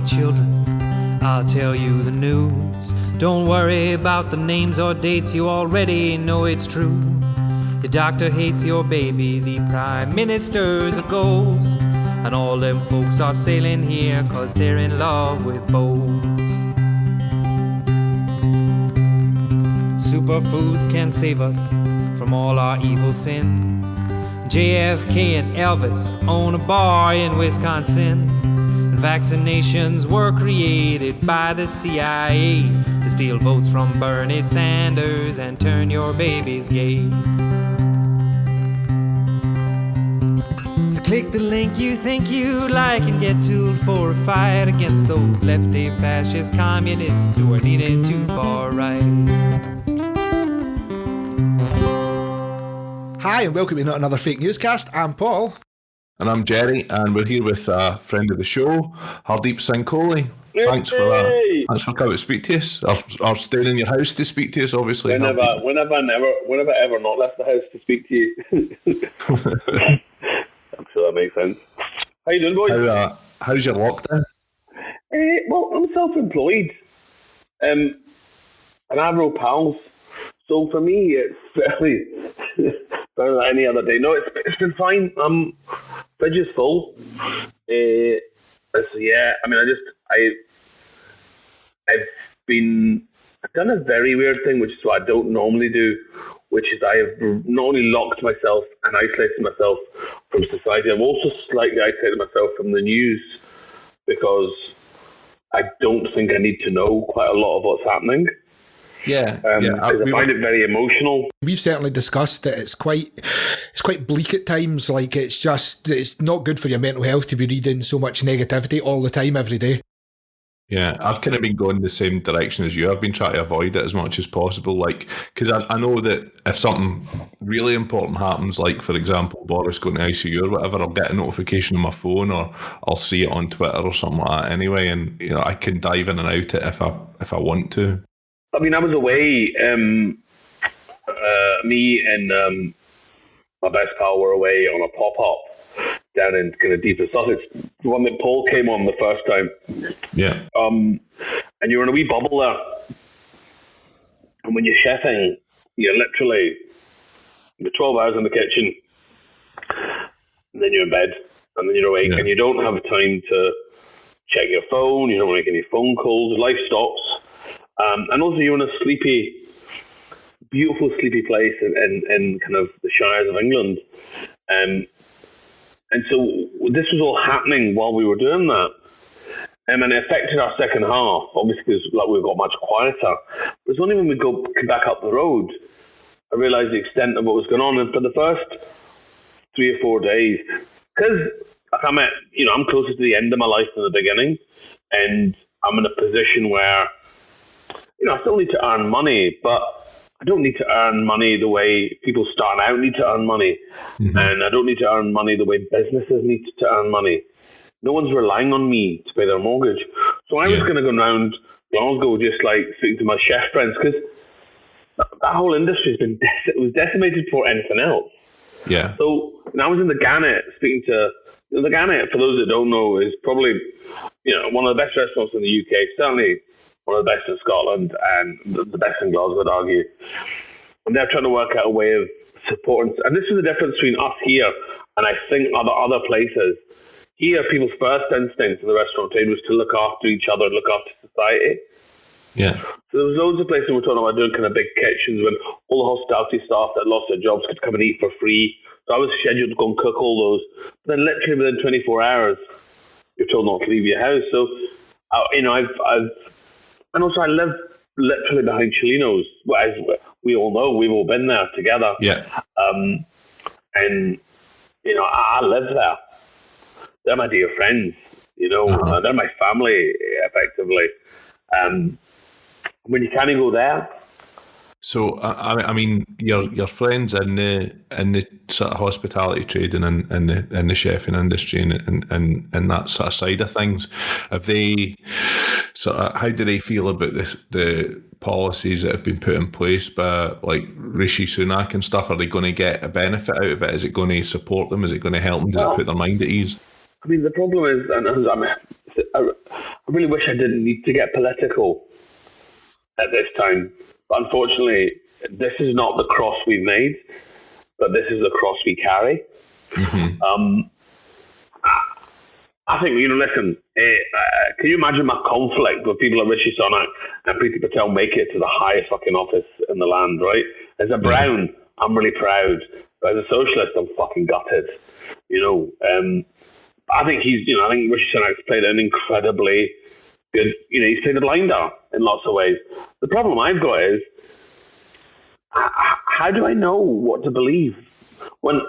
children, I'll tell you the news. Don't worry about the names or dates, you already know it's true. Your doctor hates your baby, the prime minister's a ghost, and all them folks are sailing here 'cause they're in love with boats. Superfoods can save us from all our evil sin. JFK and Elvis own a bar in Wisconsin. And vaccinations were created by the CIA to steal votes from Bernie Sanders and turn your babies gay. So click the link you think you like and get tooled for a fight against those lefty fascist communists who are leaning too far right. Hi and welcome to another fake newscast. I'm Paul. And I'm Jerry, and we're here with a friend of the show, Hardeep Singh Kohli. Thanks for that. Thanks for coming to speak to us, or staying in your house to speak to us, obviously. When have I ever not left the house to speak to you? I'm sure that makes sense. How you doing, boys? How's your lockdown? Well, I'm self-employed, and I have no pals. So for me, it's fairly better than any other day. No, it's been fine. Fridge is full. So yeah, I mean, I've done a very weird thing, which is what I don't normally do, which is I have not only locked myself and isolated myself from society, I've also slightly isolated myself from the news because I don't think I need to know quite a lot of what's happening. Yeah, I find it very emotional. We've certainly discussed that it's quite bleak at times. Like it's not good for your mental health to be reading so much negativity all the time, every day. Yeah, I've kind of been going the same direction as you. I've been trying to avoid it as much as possible, like, because I know that if something really important happens, like for example Boris going to ICU or whatever, I'll get a notification on my phone or I'll see it on Twitter or something like that anyway, and I can dive in and out it if I want to. I mean, I was away, me and my best pal were away on a pop-up down in kind of deepest Sussex, the one that Paul came on the first time. Yeah. And you're in a wee bubble there. And when you're chefing, you're 12 hours in the kitchen, and then you're in bed, and then you're awake, and you don't have time to check your phone, you don't make any phone calls, life stops. And also you're in a beautiful sleepy place in kind of the shires of England. And so this was all happening while we were doing that. And it affected our second half, obviously, because we got much quieter. But it's only when we came back up the road, I realised the extent of what was going on. And for the first 3 or 4 days, because I'm closer to the end of my life than the beginning, and I'm in a position where I still need to earn money, but I don't need to earn money the way people starting out need to earn money. Mm-hmm. And I don't need to earn money the way businesses need to earn money. No one's relying on me to pay their mortgage. So I was going to go around Glasgow just like speaking to my chef friends, because that whole industry was decimated before anything else. Yeah. So I was in the Gannet speaking to the Gannet. For those that don't know, is probably one of the best restaurants in the UK. Certainly one of the best in Scotland and the best in Glasgow, I'd argue. And they're trying to work out a way of supporting. And this is the difference between us here and I think other places. Here, people's first instinct in the restaurant trade was to look after each other, look after society. Yeah. So there was loads of places we're talking about doing kind of big kitchens when all the hospitality staff that lost their jobs could come and eat for free. So I was scheduled to go and cook all those. But then literally within 24 hours, you're told not to leave your house. So, and also I live literally behind Chilino's. As we all know, we've all been there together. Yeah. And, I live there. They're my dear friends, they're my family, effectively. When you can't go there. So, I mean, your friends in the sort of hospitality trade and in the chefing industry and that sort of side of things, have they how do they feel about the policies that have been put in place by like Rishi Sunak and stuff? Are they going to get a benefit out of it? Is it going to support them? Is it going to help them? Does it put their mind at ease? I mean, the problem is, and I really wish I didn't need to get political at this time. But unfortunately, this is not the cross we've made, but this is the cross we carry. Mm-hmm. I think, listen, can you imagine my conflict with people like Rishi Sunak and Priti Patel make it to the highest fucking office in the land, right? As a Brown, I'm really proud. But as a socialist, I'm fucking gutted. I think I think Rishi Sunak's played an incredibly good, he's played a blinder in lots of ways. The problem I've got is, how do I know what to believe when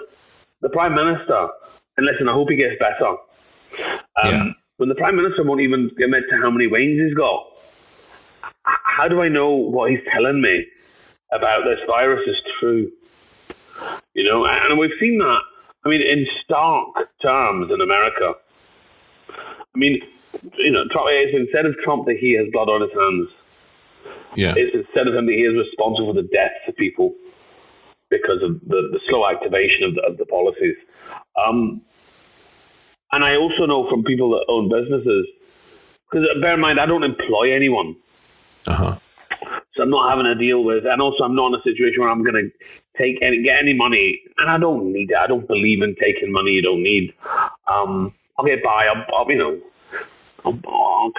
the Prime Minister, and listen, I hope he gets better, when the Prime Minister won't even admit to how many wings he's got, how do I know what he's telling me about this virus is true? And we've seen that, in stark terms in America. Trump, it's instead of Trump that he has blood on his hands. Yeah. It's instead of him that he is responsible for the deaths of people because of the slow activation of the policies. And I also know from people that own businesses, because bear in mind, I don't employ anyone. Uh-huh. So I'm not having to deal with, and also I'm not in a situation where I'm going to get any money, and I don't need it. I don't believe in taking money you don't need. I'll get by. I'll kind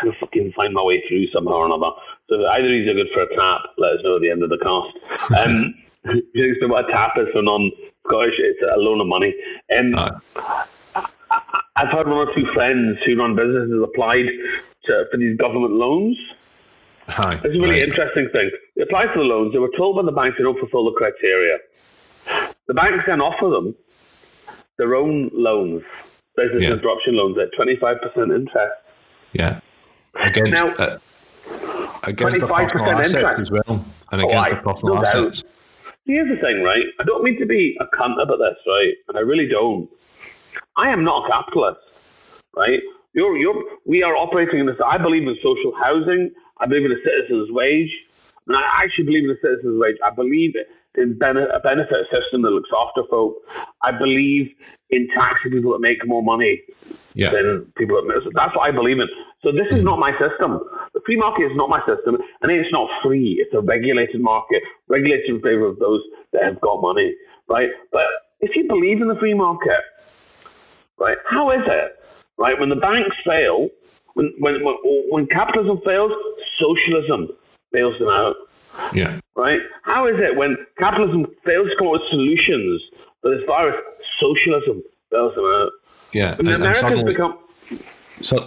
of fucking find my way through somehow or another. So if either of you are good for a tap, let us know at the end of the cast. You explain what a tap is for non-Scottish? It's a loan of money. I've had one or two friends who run businesses applied for these government loans. It's a really interesting thing. They applied for the loans. They were told by the banks they don't fulfill the criteria. The banks then offer them their own loans, business interruption loans at 25% interest. Yeah. Against the personal assets interest as well, and against the personal assets. Here's the thing, right? I don't mean to be a cunt about this, right? And I really don't. I am not a capitalist, right? We are operating in this. I believe in social housing. I believe in a citizen's wage. And I actually believe in a citizen's wage. I believe in a benefit system that looks after folk. I believe in taxing people that make more money than people that miss. That's what I believe in. So this is not my system. The free market is not my system. And it's not free. It's a regulated market, regulated in favor of those that have got money, right? But if you believe in the free market, right, how is it, right, when the banks fail, when capitalism fails, socialism bails them out. Yeah. Right? How is it when capitalism fails to come up with solutions for this virus, socialism bails them out? Yeah. And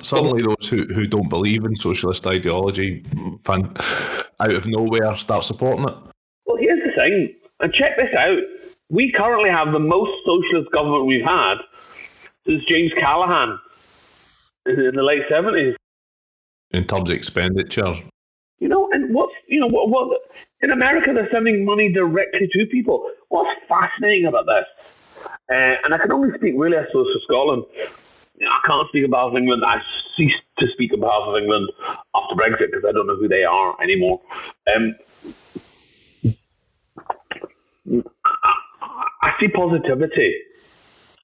suddenly those who don't believe in socialist ideology out of nowhere start supporting it. Well, here's the thing, and check this out. We currently have the most socialist government we've had since James Callaghan in the late 70s. In terms of expenditure. And what in America, they're sending money directly to people. What's fascinating about this? And I can only speak really, I suppose, for Scotland. I can't speak on behalf of England. I ceased to speak on behalf of England after Brexit because I don't know who they are anymore. I see positivity.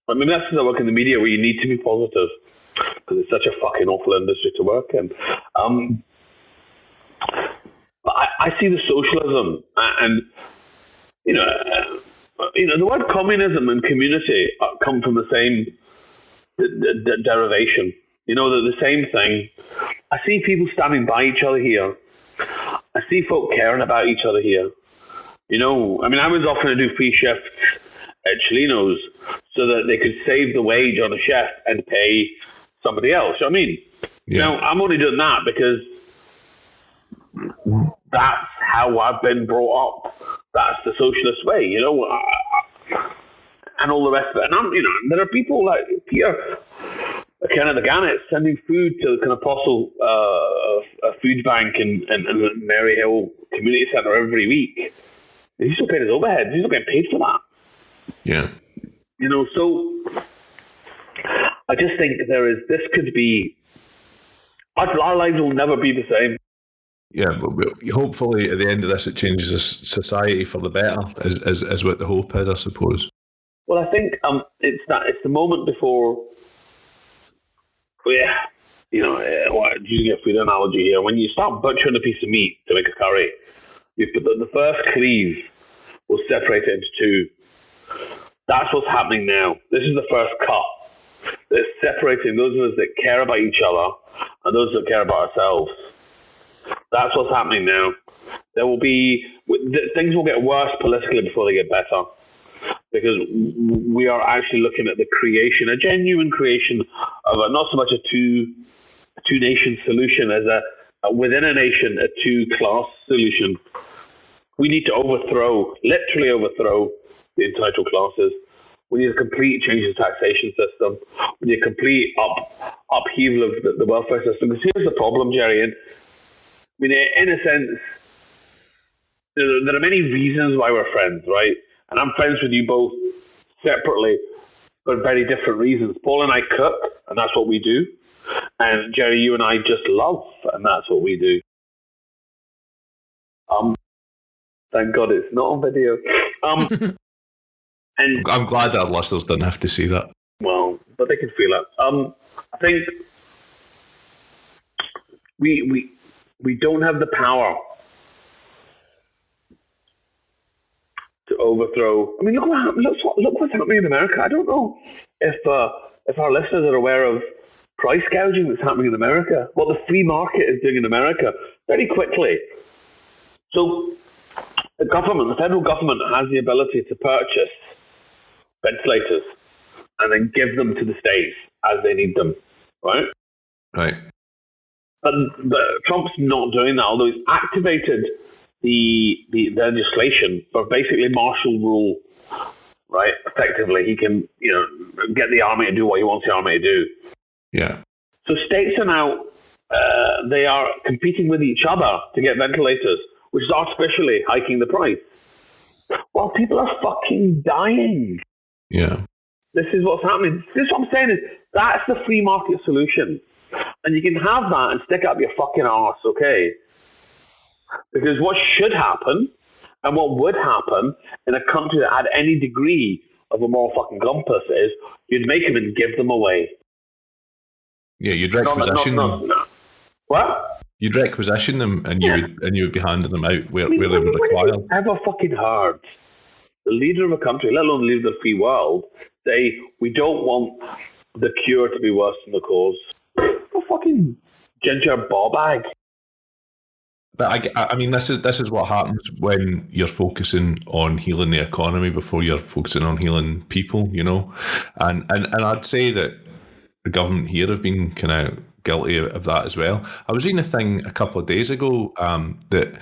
That's because I work in the media where you need to be positive because it's such a fucking awful industry to work in. But I see the socialism and the word communism and community come from the same derivation. They're the same thing. I see people standing by each other here. I see folk caring about each other here. I was offering to do free shifts at Chilinos so that they could save the wage on a chef and pay somebody else. You know what I mean? Yeah. Now, I'm only doing that because that's how I've been brought up. That's the socialist way, and all the rest of it. And there are people like Peter Kenneth Gannett sending food to the kind of Apostle food bank in Mary Hill Community Centre every week. He's still paying his overhead. He's not getting paid for that. Yeah. So I just think this could be, our lives will never be the same. Yeah, but hopefully at the end of this it changes society for the better, is what the hope is, I suppose. Well, I think it's the moment before. Yeah, using a food analogy here, when you start butchering a piece of meat to make a curry, you put the first cleave will separate it into two. That's what's happening now. This is the first cut. It's separating those of us that care about each other and those that care about ourselves. That's what's happening now. There will be things will get worse politically before they get better, because we are actually looking at the creation, a genuine creation of not so much a two nation solution as a within a nation, a two class solution. We need to literally overthrow the entitled classes. We need a complete change in the taxation system. We need a complete upheaval of the welfare system. Because here's the problem, Jerry. And I mean, in a sense, there are many reasons why we're friends, right? And I'm friends with you both separately for very different reasons. Paul and I cook, and that's what we do. And Jerry, you and I just love, and that's what we do. Thank God it's not on video. And I'm glad our listeners didn't have to see that. Well, but they can feel it. I think we don't have the power to overthrow. I mean, look what's happening in America. I don't know if our listeners are aware of price gouging that's happening in America. What the free market is doing in America very quickly. So the federal government has the ability to purchase ventilators and then give them to the states as they need them, right? Right. But Trump's not doing that, although he's activated the legislation for basically martial rule, right? Effectively, he can get the army to do what he wants the army to do. Yeah. So states are now they are competing with each other to get ventilators, which is artificially hiking the price. While people are fucking dying. Yeah. This is what's happening. This is what I'm saying is that's the free market solution. And you can have that and stick it up your fucking arse, okay? Because what should happen and what would happen in a country that had any degree of a moral fucking compass is you'd make them and give them away. Yeah, you'd requisition them. What? You'd requisition them, and you would be handing them out where they were required. Ever fucking heard the leader of a country, let alone the leader of the free world, say we don't want the cure to be worse than the cause? A fucking ginger ball bag. But I mean, this is what happens when you're focusing on healing the economy before you're focusing on healing people, and I'd say that the government here have been kind of guilty of that as well. I was reading a thing a couple of days ago that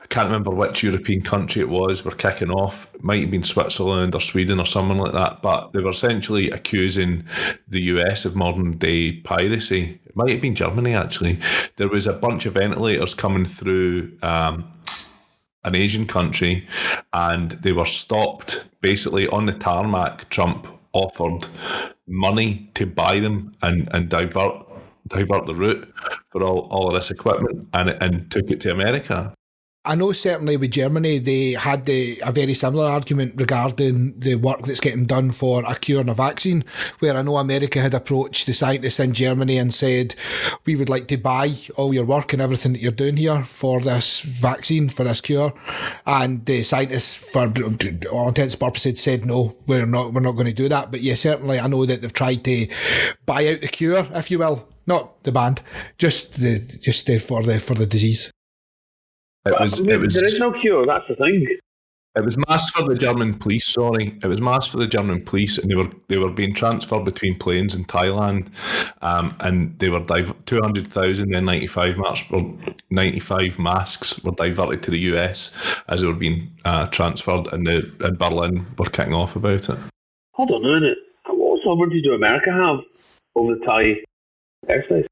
I can't remember which European country it was were kicking off. It might have been Switzerland or Sweden or something like that, but they were essentially accusing the US of modern day piracy. It might have been Germany, actually. There was a bunch of ventilators coming through an Asian country, and they were stopped basically on the tarmac. Trump offered money to buy them and divert the route for all of this equipment and took it to America. I know certainly with Germany, they had a very similar argument regarding the work that's getting done for a cure and a vaccine, where I know America had approached the scientists in Germany and said, we would like to buy all your work and everything that you're doing here for this vaccine, for this cure. And the scientists, for all intents and purposes, said, no, we're not going to do that. But yeah, certainly I know that they've tried to buy out the cure, if you will. Not the band, just for the disease. There is no cure. That's the thing. It was masked for the German police. Sorry, it was masked for the German police, and they were being transferred between planes in Thailand, and they were 200,000 and 95 masks were diverted to the US as they were being transferred, and in Berlin were kicking off about it. Hold on a minute. What sovereignty do America have over the Thai airspace?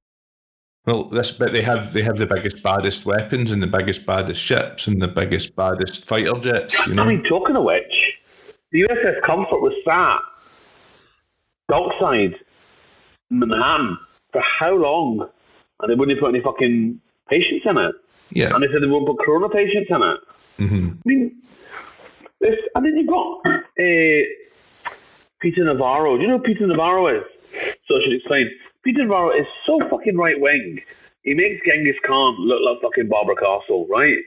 Well, but they have the biggest, baddest weapons and the biggest, baddest ships and the biggest, baddest fighter jets. I mean, talking of which, the USS Comfort was sat dockside in Manhattan for how long? And they wouldn't put any fucking patients in it. Yeah. And they said they wouldn't put corona patients in it. Mm-hmm. I mean, you've got Peter Navarro. Do you know who Peter Navarro is? So I should explain. Peter Navarro is so fucking right wing. He makes Genghis Khan look like fucking Barbara Castle, right?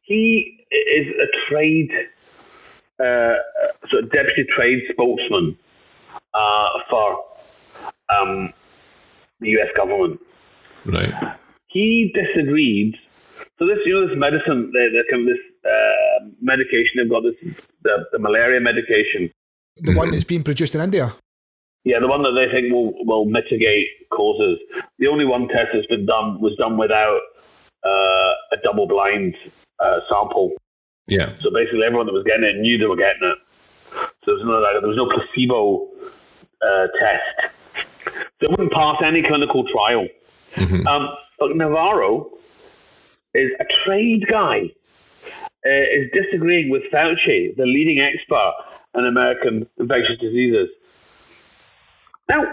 He is a trade, sort of deputy trade spokesman for the U.S. government. Right. He disagreed. So this, this medicine, this medication they've got, the malaria medication. The one that's being produced in India. Yeah, the one that they think will mitigate causes. The only one test that's been done was done without a double-blind sample. Yeah. So basically, everyone that was getting it knew they were getting it. So there was no placebo test. So it wouldn't pass any clinical trial. Mm-hmm. But Navarro is a trade guy. Is disagreeing with Fauci, the leading expert in American infectious diseases. Now,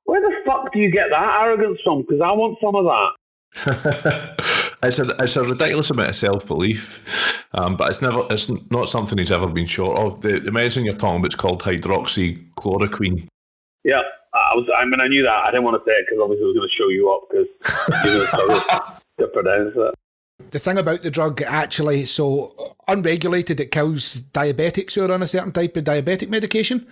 where the fuck do you get that arrogance from? Because I want some of that. It's a ridiculous amount of self-belief, but it's not something he's ever been short of. The medicine you're talking about is called hydroxychloroquine. Yeah, I knew that. I didn't want to say it because obviously I was going to show you up because you were struggle to pronounce it. The thing about the drug, actually, so unregulated, it kills diabetics who are on a certain type of diabetic medication,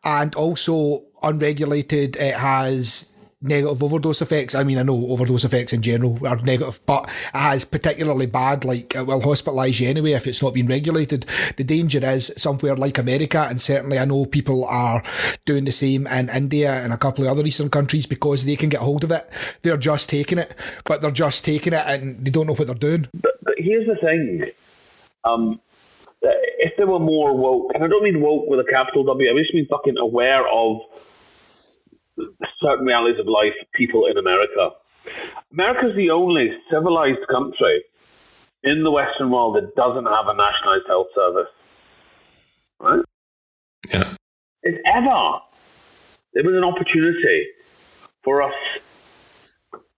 and also unregulated, it has negative overdose effects. I mean, I know overdose effects in general are negative, but it has particularly bad, like, it will hospitalise you anyway if it's not been regulated. The danger is somewhere like America, and certainly I know people are doing the same in India and a couple of other Eastern countries because they can get hold of it. They're just taking it, but they're just taking it and they don't know what they're doing. But here's the thing. If they were more woke, and I don't mean woke with a capital W, I just mean fucking aware of certain realities of life, people in America. America's the only civilized country in the Western world that doesn't have a nationalized health service. Right? Yeah. If ever there was an opportunity for us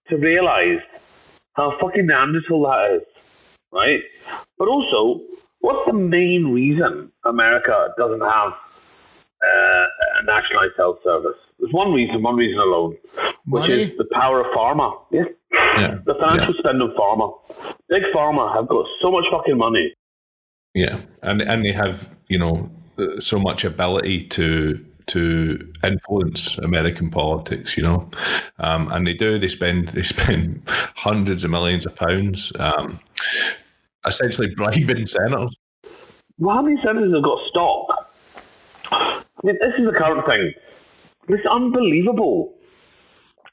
to realize how fucking Neanderthal that is, right? But also, what's the main reason America doesn't have a nationalized health service? There's one reason alone, which Money? is the power of pharma. Yeah. The financial spend of pharma. Big pharma have got so much fucking money. Yeah, and they have, so much ability to influence American politics, and they spend hundreds of millions of pounds, essentially bribing senators. Well, how many senators have got stock? I mean, this is the current thing. It's unbelievable.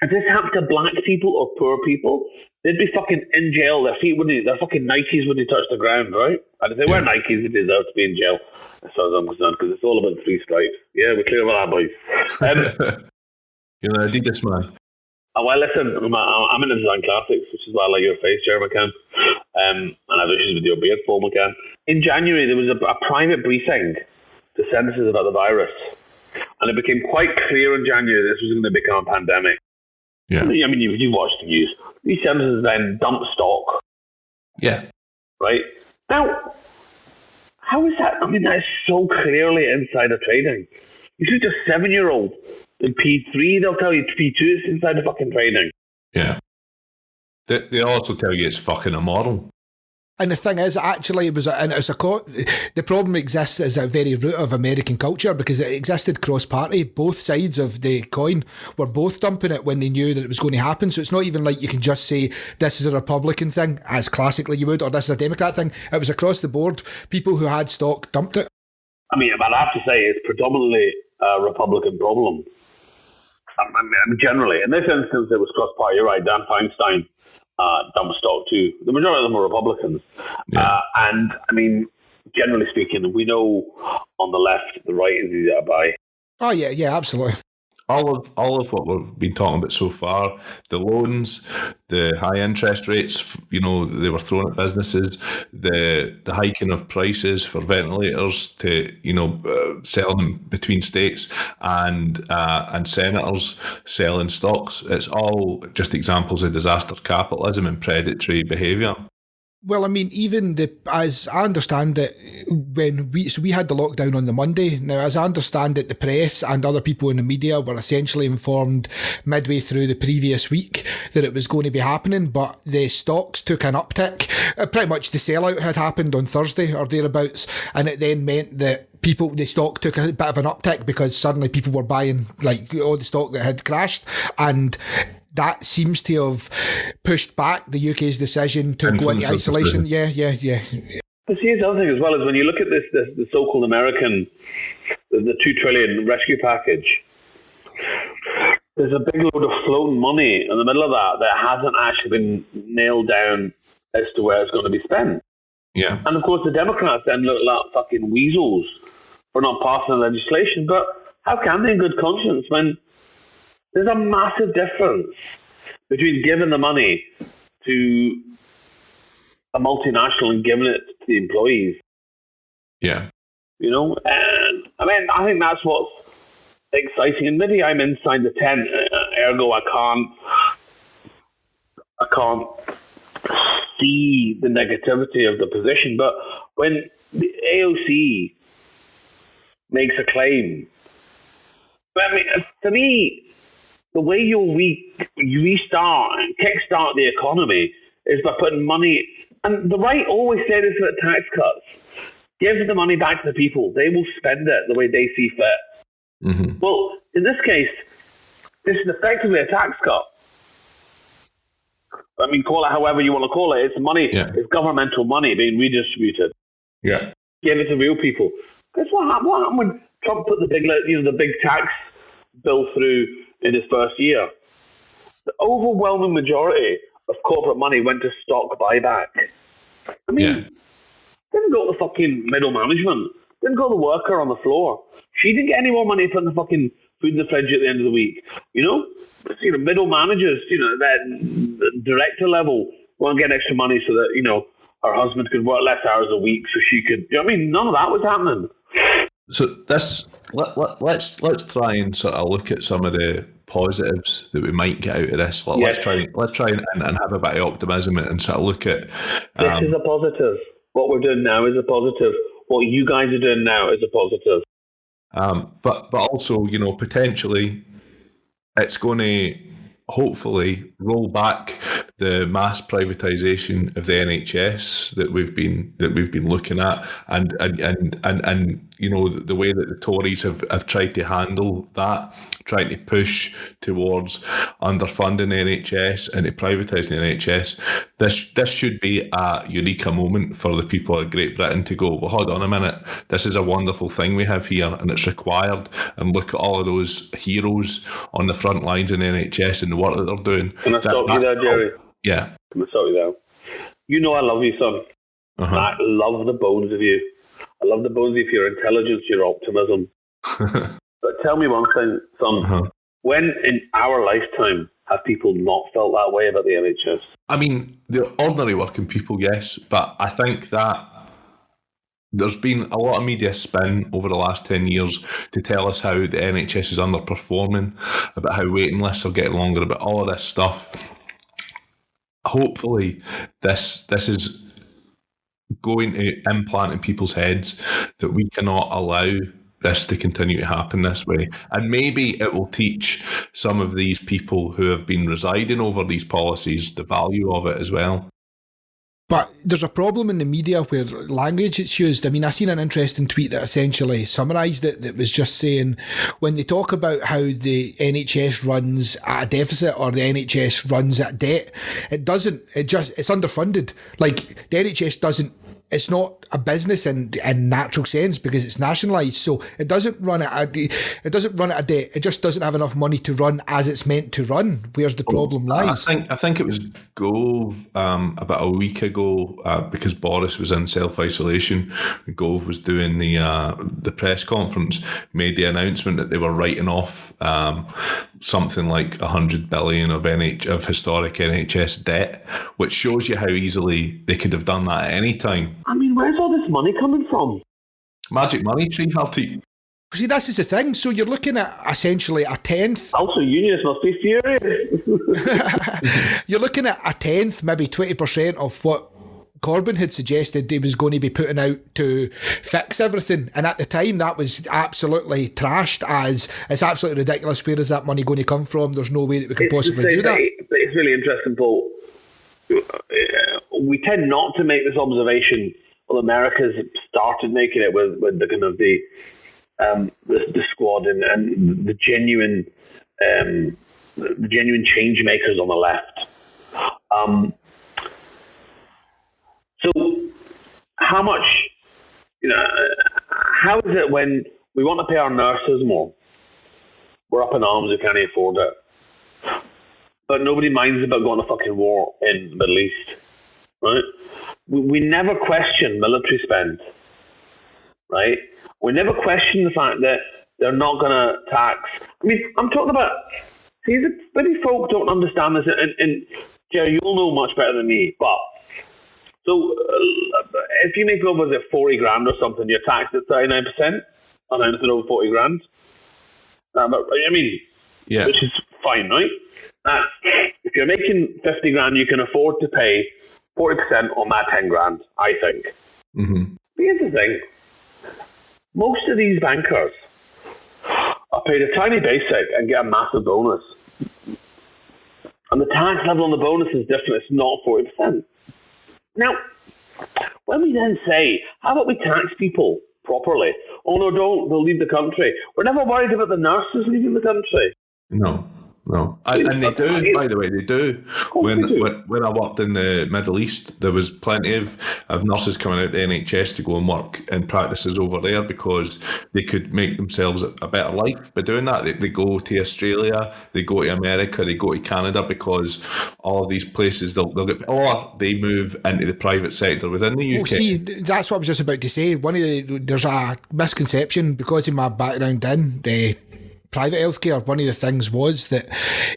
If this happened to black people or poor people, they'd be fucking in jail. Their fucking Nikes wouldn't touch the ground, right? And if they wear Nikes, they deserve to be in jail, as far as I'm concerned, because it's all about the three stripes. Yeah, we're clear about that, boys. You're an Adidas man. Well, listen, I'm in the design classics, which is why I like your face, Jeremy McCann. And I have issues with your beard, Paul McCann. In January, there was a private briefing to senators about the virus. And it became quite clear in January this was going to become a pandemic. Yeah. I mean, you watched the news. These senators then dumped stock. Yeah. Right? Now, how is that? I mean, that is so clearly insider trading. You shoot a 7-year-old in P3, they'll tell you P2 is insider fucking trading. Yeah. They also tell you it's fucking immoral. And the thing is, actually, the problem exists as a very root of American culture because it existed cross-party. Both sides of the coin were both dumping it when they knew that it was going to happen. So it's not even like you can just say this is a Republican thing, as classically you would, or this is a Democrat thing. It was across the board. People who had stock dumped it. I mean, but I have to say it's predominantly a Republican problem. I mean, generally. In this instance, it was cross-party. You're right, Dan Feinstein. Dump stock too. The majority of them were Republicans. Yeah. And I mean, generally speaking, we know on the left, the right is easier to buy. Oh yeah, absolutely. All of what we've been talking about so far, the loans, the high interest rates, they were thrown at businesses, the hiking of prices for ventilators to, selling them between states and senators selling stocks. It's all just examples of disaster capitalism and predatory behaviour. Well, I mean, even as I understand it, when we had the lockdown on the Monday. Now, as I understand it, the press and other people in the media were essentially informed midway through the previous week that it was going to be happening, but the stocks took an uptick. Pretty much the sellout had happened on Thursday or thereabouts, and it then meant that the stock took a bit of an uptick because suddenly people were buying like all the stock that had crashed, and that seems to have pushed back the UK's decision to go into isolation. Yeah. But here's the other thing as well, is when you look at this the so-called American, the $2 trillion rescue package, there's a big load of floating money in the middle of that hasn't actually been nailed down as to where it's going to be spent. Yeah. And of course the Democrats then look like fucking weasels for not passing the legislation. But how can they in good conscience when there's a massive difference between giving the money to a multinational and giving it to the employees? Yeah. You know, and I mean, I think that's what's exciting. And maybe I'm inside the tent, ergo I can't see the negativity of the position. But when the AOC makes a claim, I mean, to me, the way you restart and kickstart the economy is by putting money, and the right always say this about tax cuts: give the money back to the people; they will spend it the way they see fit. Mm-hmm. Well, in this case, this is effectively a tax cut. I mean, call it however you want to call it. It's money. Yeah. It's governmental money being redistributed. Yeah, give it to real people. Guess what happened when Trump put the big tax bill through in his first year? The overwhelming majority of corporate money went to stock buyback. I mean, didn't go to the fucking middle management. Didn't go to the worker on the floor. She didn't get any more money putting the fucking food in the fridge at the end of the week. You know, middle managers, that director level won't get extra money so that, her husband could work less hours a week so she could, none of that was happening. So let's try and sort of look at some of the positives that we might get out of this. Let's try and have a bit of optimism and sort of look at. This is a positive. What we're doing now is a positive. What you guys are doing now is a positive. But also, potentially, it's going to hopefully roll back the mass privatisation of the NHS that we've been looking at, and the way that the Tories have tried to handle that, trying to push towards underfunding the NHS and to privatising the NHS. This should be a eureka moment for the people of Great Britain to go, well, hold on a minute, this is a wonderful thing we have here and it's required, and look at all of those heroes on the front lines in the NHS and the work that they're doing. Can I stop you there, Jerry? Yeah. Can I stop you there? You know I love you, son. Uh-huh. I love the bones of you. I love the bones of you, your intelligence, your optimism. But tell me one thing, son. Uh-huh. When in our lifetime have people not felt that way about the NHS? I mean, the ordinary working people, yes, but I think that there's been a lot of media spin over the last 10 years to tell us how the NHS is underperforming, about how waiting lists are getting longer, about all of this stuff. Hopefully, this is going to implant in people's heads that we cannot allow this to continue to happen this way. And maybe it will teach some of these people who have been residing over these policies the value of it as well. But there's a problem in the media where language is used. I mean, I seen an interesting tweet that essentially summarised it, that was just saying, when they talk about how the NHS runs at a deficit or the NHS runs at debt, it's underfunded. Like, the NHS it's not a business in natural sense because it's nationalised, so it doesn't run at a debt. It just doesn't have enough money to run as it's meant to run. Where's the problem lies? I think it was Gove about a week ago, because Boris was in self-isolation. Gove was doing the press conference, made the announcement that they were writing off something like 100 billion of historic NHS debt, which shows you how easily they could have done that at any time. I mean, where's all this money coming from? Magic money tree, Hardeep. See, this is the thing. So you're looking at essentially a tenth. Also, unions must be furious. You're looking at a tenth, maybe 20% of what Corbyn had suggested he was going to be putting out to fix everything, and at the time that was absolutely trashed as it's absolutely ridiculous. Where is that money going to come from? There's no way that we can possibly do that. But it's really interesting, Paul. We tend not to make this observation. Well, America's started making it with the kind of the squad and the genuine change makers on the left. So how much, how is it when we want to pay our nurses more? We're up in arms, we can't afford it. But nobody minds about going to fucking war in the Middle East, right? We never question military spend, right? We never question the fact that they're not going to tax. I mean, I'm talking about, see, many folk don't understand this, and Jerry, you'll know much better than me, but so if you make over 40 grand or something, you're taxed at 39% on anything over 40 grand. But, I mean, yeah, which is fine, right? If you're making 50 grand, you can afford to pay 40% on that 10 grand, I think. Mm-hmm. But here's the thing. Most of these bankers are paid a tiny basic and get a massive bonus. And the tax level on the bonus is different. It's not 40%. Now, when we then say, how about we tax people properly? Oh, no, don't. They'll leave the country. We're never worried about the nurses leaving the country. No. And they do, by the way, they do. When I worked in the Middle East, there was plenty of nurses coming out the NHS to go and work in practices over there because they could make themselves a better life by doing that. They go to Australia, they go to America, they go to Canada because all of these places, they'll get, or they move into the private sector within the UK. Well, see, that's what I was just about to say. There's a misconception because of my background in private healthcare. One of the things was that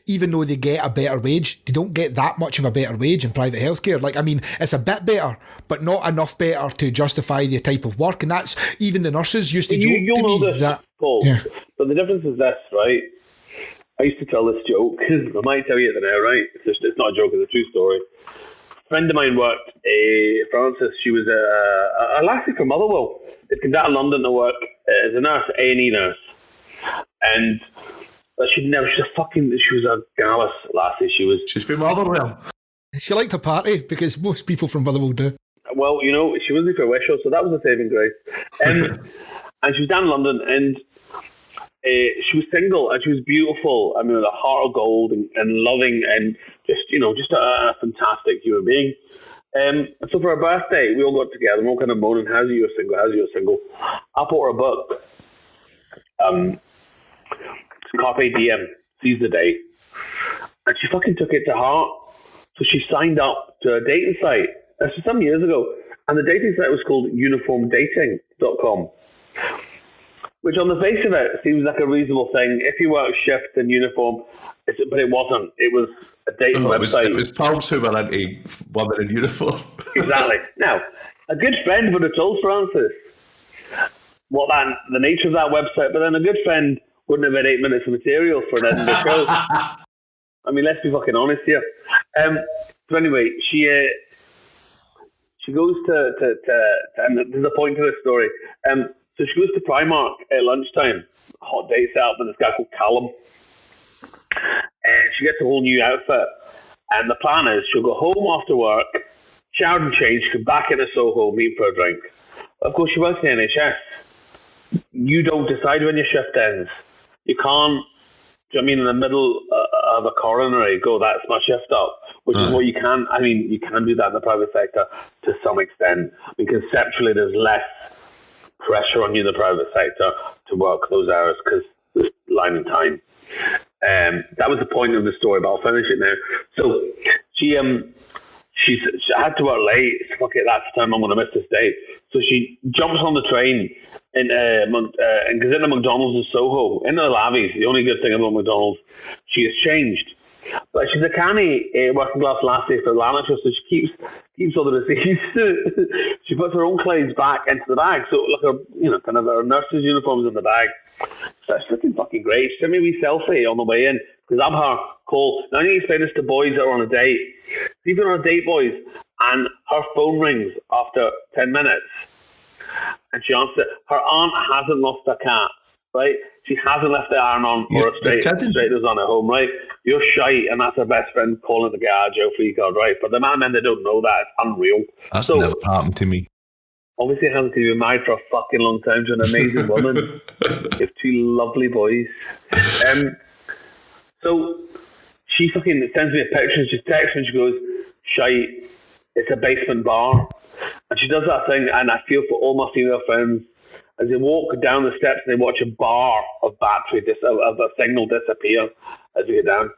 even though they get a better wage, they don't get that much of a better wage in private healthcare. Like, I mean, it's a bit better, but not enough better to justify the type of work. And that's, even the nurses used to joke to me this, that... Paul, yeah. But the difference is this, right? I used to tell this joke. I might tell you it now, right? It's not a joke, it's a true story. A friend of mine worked, Frances, she was a lassie from Motherwell. They'd come down to London to work as a nurse, A&E nurse. And she was a gallus lassie. She's from Motherwell. She liked to party because most people from Motherwell do. Well, she wasn't for Wishaw, so that was a saving grace. And she was down in London, and she was single, and she was beautiful. I mean, with a heart of gold and loving, and just a fantastic human being. And so for her birthday, we all got together, and we all kind of moaning, "How's you single? How's you single?" I bought her a book. Carpe Diem, seize the day. And she fucking took it to heart. So she signed up to a dating site. This was some years ago. And the dating site was called uniformdating.com. Which on the face of it seems like a reasonable thing. If you work shift in uniform, but it wasn't. It was a dating website. It was pals who were into women in uniform. Exactly. Now, a good friend would have told Francis the nature of that website, but then a good friend wouldn't have had 8 minutes of material for an end of the show. I mean, let's be fucking honest here. So anyway, she goes to and there's a point to this story. So she goes to Primark at lunchtime, hot date set up with this guy called Callum, and she gets a whole new outfit. And the plan is she'll go home after work, shower and change, come back into Soho, meet for a drink. Of course, she works in the NHS. You don't decide when your shift ends. You can't, do you know what I mean, in the middle of a coronary, go, that's my shift up, which is what you can, I mean, you can do that in the private sector to some extent. I mean, conceptually, there's less pressure on you in the private sector to work those hours because there's line in time. That was the point of the story, but I'll finish it now. So she had to work late. Fuck it, that's the time I'm going to miss this day. So she jumps on the train and goes into McDonald's in Soho, in the Lavies. The only good thing about McDonald's, she has changed. But she's a canny working class lassie for Lanarkshire, so she keeps all the receipts. She puts her own clothes back into the bag. So like her, kind of her nurse's uniforms in the bag. So it's looking fucking great. She sent me a wee selfie on the way in because I'm her call. Now I need to explain this to boys that are on a date. If you're on a date, boys, and her phone rings after 10 minutes, and she answers it. Her aunt hasn't lost her cat, right? She hasn't left the iron on or a straighters on at home, right? You're shy, and that's her best friend calling the guy a Joe free card, right? But the man, they don't know that. It's unreal. That's never happened to me. Obviously, it hasn't been married for a fucking long time to an amazing woman. You have two lovely boys. So she fucking sends me a picture, and she texts me, and she goes, "Shite, it's a basement bar." And she does that thing, and I feel for all my female friends as they walk down the steps and they watch a bar of battery, of a signal disappear as we get down,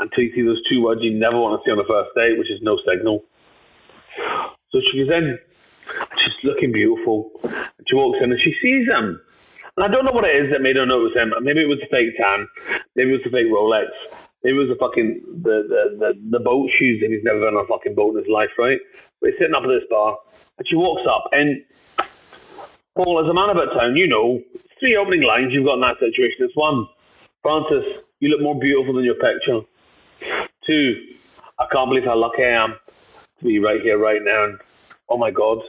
until you see those two words you never want to see on a first date, which is no signal. So she goes in, she's looking beautiful, and she walks in and she sees him. And I don't know what it is that made her notice him. Maybe it was the fake tan, maybe it was the fake Rolex, maybe it was the fucking the boat shoes, and he's never been on a fucking boat in his life, right? But he's sitting up at this bar, and she walks up, and Paul, as a man about town, you know, 3 opening lines you've got in that situation. It's 1, Francis, you look more beautiful than your picture. 2, I can't believe how lucky I am to be right here, right now. And oh my God,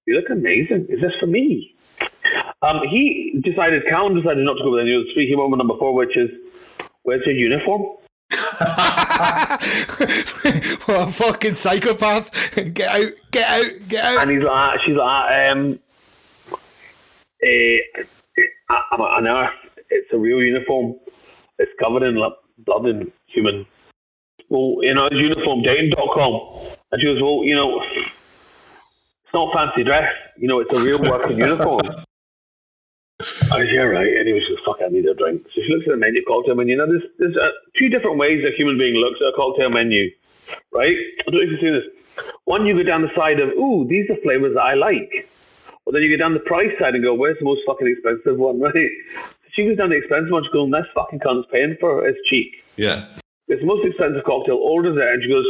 you look amazing. Is this for me? Callum decided not to go with any of the 3. He went with number 4, which is, where's your uniform? What a fucking psychopath. Get out. And she's like, I'm an earth. It's a real uniform. It's covered in blood and human. Well, it's uniformdating.com. And she goes, well, it's not fancy dress. It's a real working uniform. I was, yeah, right. And he was just, fuck, I need a drink. So she looks at the menu, cocktail menu. Now, there's 2 different ways a human being looks at a cocktail menu, right? I don't know if you've seen this. One, you go down the side of, ooh, these are flavors that I like. Well, then you go down the price side and go, where's the most fucking expensive one, right? So she goes down the expensive one, she's going, this fucking cunt's paying for his cheek. Yeah. It's the most expensive cocktail, orders it, and she goes,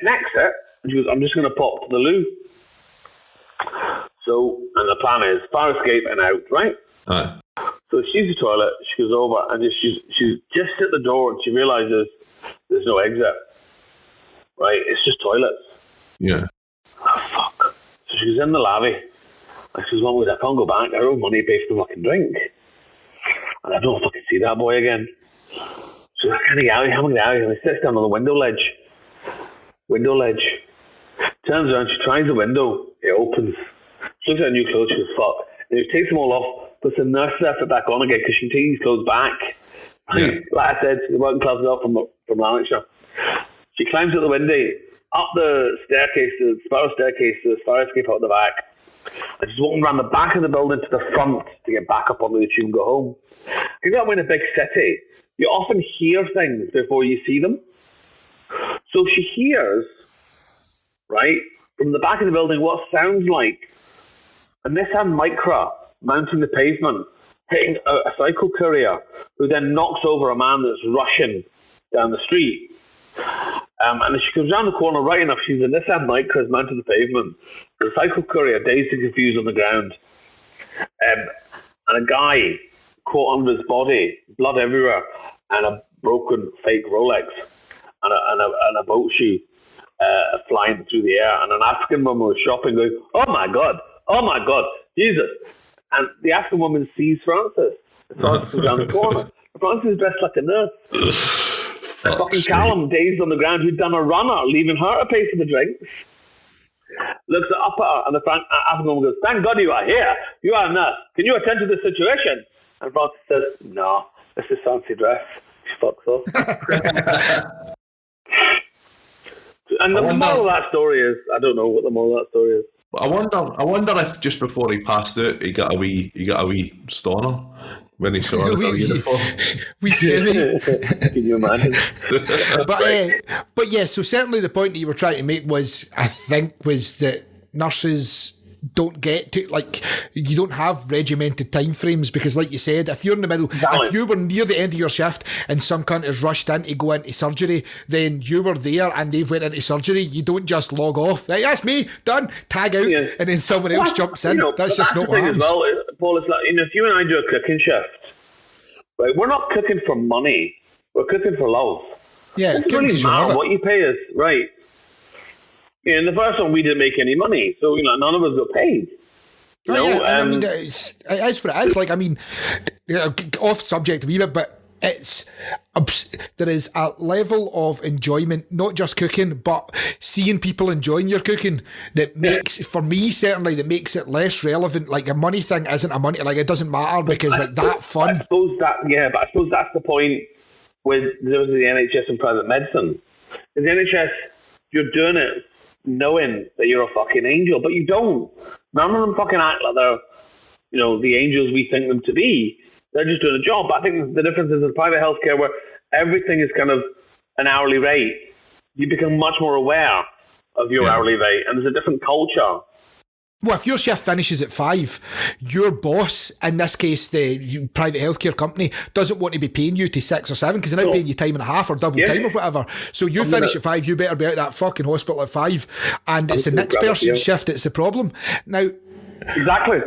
next it, and she goes, I'm just going to pop to the loo. So, and the plan is fire escape and out, right? Aye. So she sees the toilet, she goes over, and she's just at the door, and she realises there's no exit, right? It's just toilets. Yeah. Oh, fuck. So she goes in the lavvy. I says, well, I can't go back. I don't have money to pay for the fucking drink. And I don't know if I can see that boy again. So I can't get out. I'm going to get out. And I sits down on the window ledge. Turns around, she tries the window. It opens. She looks at her new clothes. She goes, fuck. And she takes them all off, puts the nurse's outfit back on again because she can take these clothes back. Yeah. Like I said, the working class is off from Lanarkshire. She climbs out the window, up the staircase, the spiral staircase, to the fire escape out the back. And she's walking around the back of the building to the front to get back up onto the tube and go home. You know, in a big city, you often hear things before you see them. So she hears, right, from the back of the building what sounds like a Nissan Micra mounting the pavement, hitting a cycle courier, who then knocks over a man that's rushing down the street. And as she comes round the corner, right enough, she's a Nissan Micra mounted the pavement. The cycle courier, dazed and confused on the ground. And a guy caught under his body, blood everywhere, and a broken fake Rolex, and a boat shoe flying through the air. And an African woman was shopping, going, oh my God, Jesus. And the African woman sees Francis. Francis comes down the corner. Francis is dressed like a nurse. And fucking Callum, dazed on the ground, who'd done a runner, leaving her to pay for the drinks, looks up at her, and the African woman goes, thank God you are here. You are a nurse. Can you attend to the situation? And Francis says, no, this is fancy dress. She fucks off. And the moral of that story is, I don't know what the moral of that story is. I wonder if just before he passed out, he got a wee stoner when he saw her uniform. Can you imagine? But yeah, so certainly the point that you were trying to make was that nurses don't get to, you don't have regimented time frames, because like you said, if you're in the middle, if you were near the end of your shift and some cunt is rushed in to go into surgery, then you were there and they've went into surgery. You don't just log off, right, that's me, done, tag out, and then someone else jumps in. That's just not what happens. Well, Paul, it's like, if you and I do a cooking shift, right, we're not cooking for money, we're cooking for love. Yeah, it doesn't really matter what you pay us, right? Yeah, in the first one, we didn't make any money, so none of us got paid. I mean, it is what it is. Like, I mean, off subject a wee bit, but there is a level of enjoyment, not just cooking, but seeing people enjoying your cooking that makes, for me certainly, that makes it less relevant. Like, a money thing isn't a money, like, it doesn't matter because like that fun. I suppose that's the point with the NHS and private medicine. In the NHS, you're doing it knowing that you're a fucking angel, but you don't. None of them fucking act like they're, the angels we think them to be. They're just doing a job. But I think the difference is in private healthcare, where everything is kind of an hourly rate, you become much more aware of your hourly rate, and there's a different culture. Well, if your shift finishes at 5, your boss, in this case the private healthcare company, doesn't want to be paying you to 6 or 7 because they're now paying you time and a half or double time or whatever. So you finish at 5, you better be out of that fucking hospital at 5, and it's the next person's shift that's the problem. Now, exactly.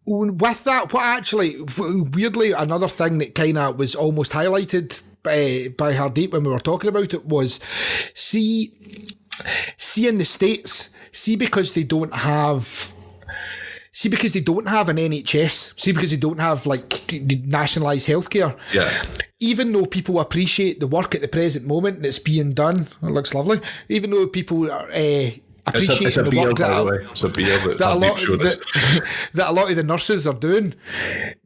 With that, what actually, weirdly, another thing that kind of was almost highlighted by Hardeep when we were talking about it was, see in the States, because they don't have an NHS, because they don't have like nationalised healthcare. Yeah. Even though people appreciate the work at the present moment that's being done, it looks lovely. Even though people are appreciating the work that a lot of the nurses are doing,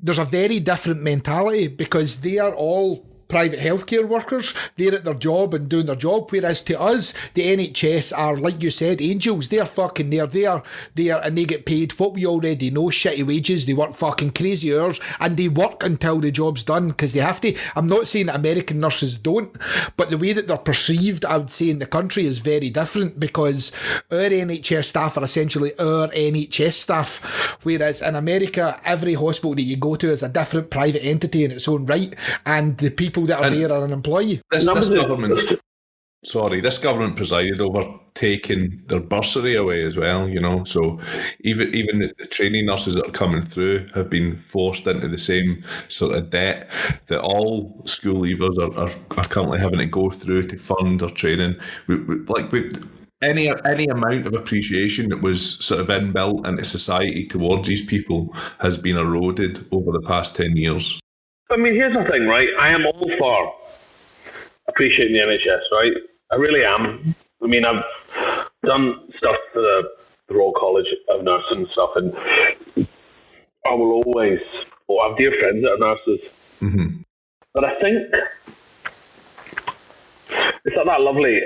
there's a very different mentality because they are all private healthcare workers. They're at their job and doing their job, whereas to us, the NHS are, like you said, angels. They're fucking there. They are, and they get paid what we already know, shitty wages. They work fucking crazy hours, and they work until the job's done because they have to. I'm not saying that American nurses don't, but the way that they're perceived, I would say, in the country is very different because our NHS staff are essentially our NHS staff, whereas in America, every hospital that you go to is a different private entity in its own right, and the people that are there are an employee. This government presided over taking their bursary away as well, so even the training nurses that are coming through have been forced into the same sort of debt that all school leavers are currently having to go through to fund their training. Any amount of appreciation that was sort of inbuilt into society towards these people has been eroded over the past 10 years. I mean, here's the thing, right? I am all for appreciating the NHS, right? I really am. I mean, I've done stuff for the Royal College of Nursing and stuff, and I will always, I have dear friends that are nurses. Mm-hmm. But I think it's like that lovely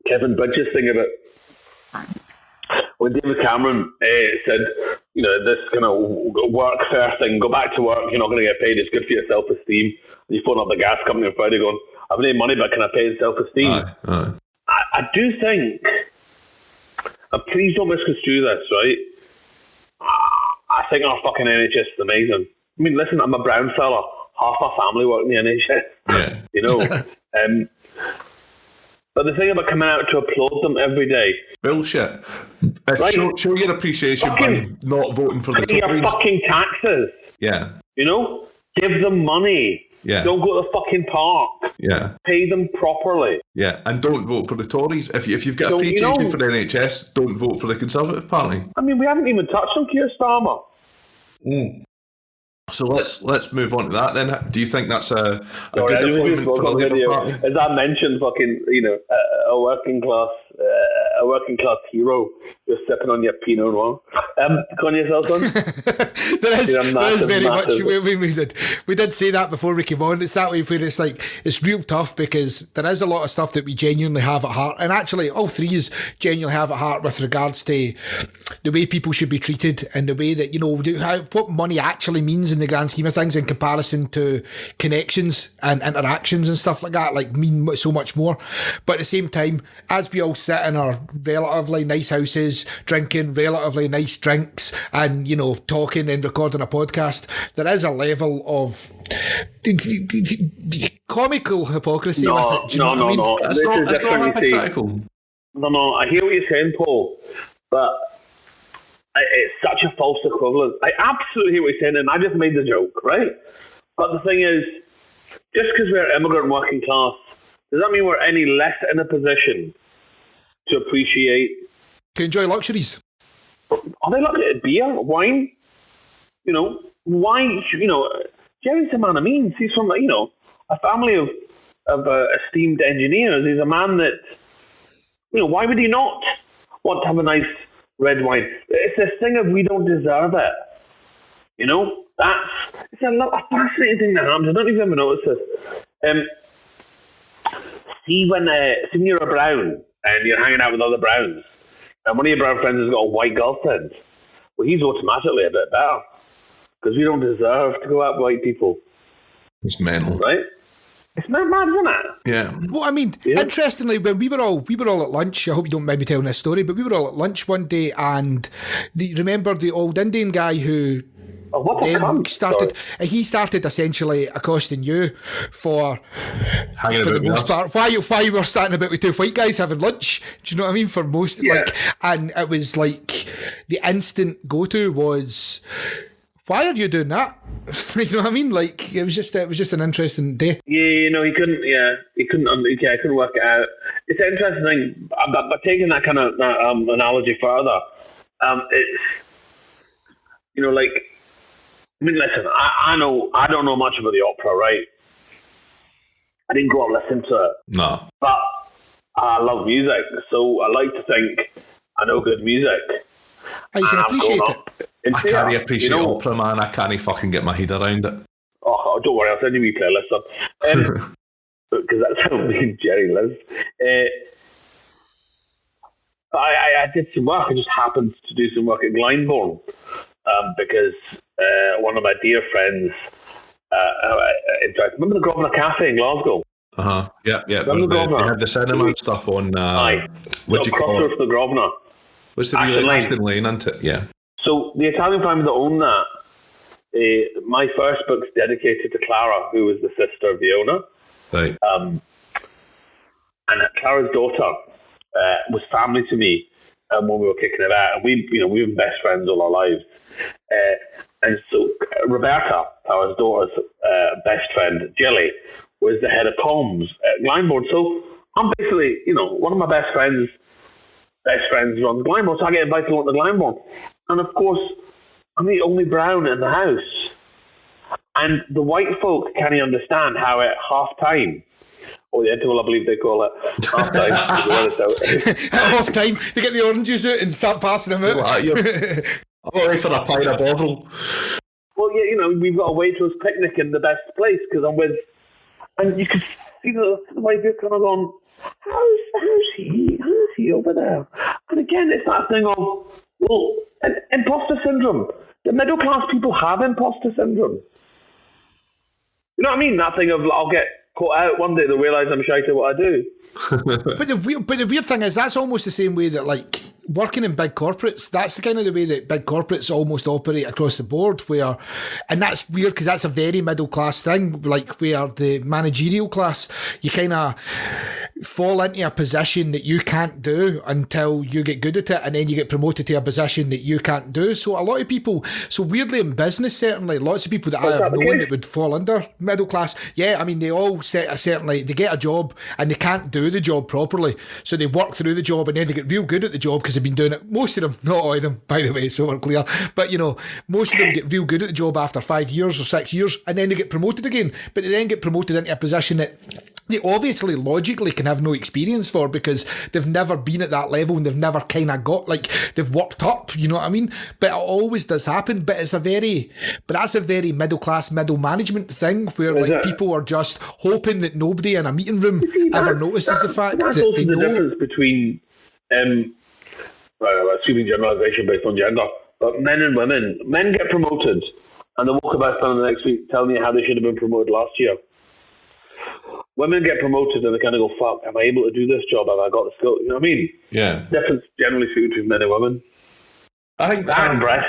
Kevin Bridges thing about when David Cameron said, this kind of work fair thing, go back to work, you're not going to get paid, it's good for your self-esteem. And you phone up the gas company on Friday going, I have any money, but can I pay in self-esteem? I do think, and please don't misconstrue this, right? I think our fucking NHS is amazing. I mean, listen, I'm a brown fella. Half my family work in the NHS. Yeah. But the thing about coming out to applaud them every day. Bullshit. Show your appreciation by not voting for the Tories. Pay your fucking taxes. Yeah. Give them money. Yeah. Don't go to the fucking park. Yeah. Pay them properly. Yeah, and don't vote for the Tories. If you've got appreciation for the NHS, don't vote for the Conservative Party. I mean, we haven't even touched on Keir Starmer. So let's move on to that then. Do you think that's a good appointment for the Labour Party? As I mentioned, fucking, a working class hero just sipping on your Pinot Noir. Con yourself on? there is very much. We did say that before we came on. It's that way where it's like it's real tough because there is a lot of stuff that we genuinely have at heart, and actually all three is genuinely have at heart with regards to the way people should be treated and the way that what money actually means in the grand scheme of things in comparison to connections and interactions and stuff like that, like mean so much more. But at the same time, as we all sit in our relatively nice houses, drinking relatively nice drinks and, talking and recording a podcast, there is a level of comical hypocrisy with it. Do you know what I mean? No. It's not hypocritical. No, I hear what you're saying, Paul, but it's such a false equivalence. I absolutely hear what you're saying, and I just made the joke, right? But the thing is, just because we're immigrant working class, does that mean we're any less in a position to appreciate. To enjoy luxuries. Are they looking at beer, wine? You know, wine. You know, Jerry's a man of means. He's from a family of esteemed engineers. He's a man that, why would he not want to have a nice red wine? It's this thing of we don't deserve it. It's a fascinating thing that happens. I don't know if you've ever noticed this. See when you're a brown and you're hanging out with other browns, and one of your brown friends has got a white girlfriend, well, he's automatically a bit better because we don't deserve to go out with white people. It's mental, right? It's mad, isn't it? Yeah. Well, I mean, interestingly, when we were all at lunch, I hope you don't mind me telling this story, but we were all at lunch one day, and you remember the old Indian guy who he started essentially accosting you for the most part why you were standing about with two white guys having lunch. Do you know what I mean? For most, and it was like the instant go-to was, why are you doing that? You know what I mean? Like it was just an interesting day. Yeah, he couldn't work it out. It's an interesting thing, but taking that kind of analogy further, it's listen, I don't know much about the opera, right? I didn't go out and listen to it. No. But I love music, so I like to think I know good music. You can appreciate it. I can't appreciate opera, man. I can't fucking get my head around it. Oh, don't worry, I'll send you my playlist up. Because that's how me and Jerry live. I did some work. I just happened to do some work at Glyndebourne because one of my dear friends, remember the Grosvenor Cafe in Glasgow? Yeah. We had the cinema and stuff on. What do you call it? The Grosvenor. What's the real Ashton Lane, isn't it? Yeah. So the Italian family that own that, my first book's dedicated to Clara, who was the sister of the owner. Right. And Clara's daughter was family to me when we were kicking it out. And we've been best friends all our lives. And so Roberta, Clara's daughter's best friend, Jilly, was the head of comms at Glyndebourne. So I'm basically, one of my best friends runs Glyndebourne, so I get invited to go to Glyndebourne. And of course, I'm the only brown in the house. And the white folk can't understand how at half-time, or the interval, I believe they call it, half-time. At half-time, they get the oranges out and start passing them out. I'm away for a pint of Bovril. Well, yeah, we've got a waitress picnic in the best place because I'm with, and you can see the white people kind of going, how's he over there? And again, it's that thing of, well, imposter syndrome. The middle class people have imposter syndrome. You know what I mean? That thing of, I'll get caught out one day, they'll realise I'm shite at what I do. But the weird thing is, that's almost the same way that, like, working in big corporates, that's the kind of the way that big corporates almost operate across the board, and that's weird because that's a very middle class thing, like where the managerial class, you kind of fall into a position that you can't do until you get good at it, and then you get promoted to a position that you can't do. So a lot of people, so weirdly in business, certainly lots of people that I have known that would fall under middle class, I mean, they all certainly, they get a job and they can't do the job properly, so they work through the job and then they get real good at the job because they've been doing it. Most of them, not all of them, by the way, so we're clear, but most of them get real good at the job after 5 years or 6 years, and then they get promoted again, but they then get promoted into a position that they obviously logically can have no experience for because they've never been at that level and they've never kind of got, like, they've worked up, you know what I mean? But it always does happen. But that's a very middle class, middle management thing where people are just hoping that nobody in a meeting room ever notices the fact that they know. That's the difference between, assuming generalisation based on gender, but men and women. Men get promoted and they walk about spending the next week telling you how they should have been promoted last year. Women get promoted and they kind of go, fuck, am I able to do this job? Have I got the skill? You know what I mean? Yeah. Difference generally speaking between men and women. I think that and breast.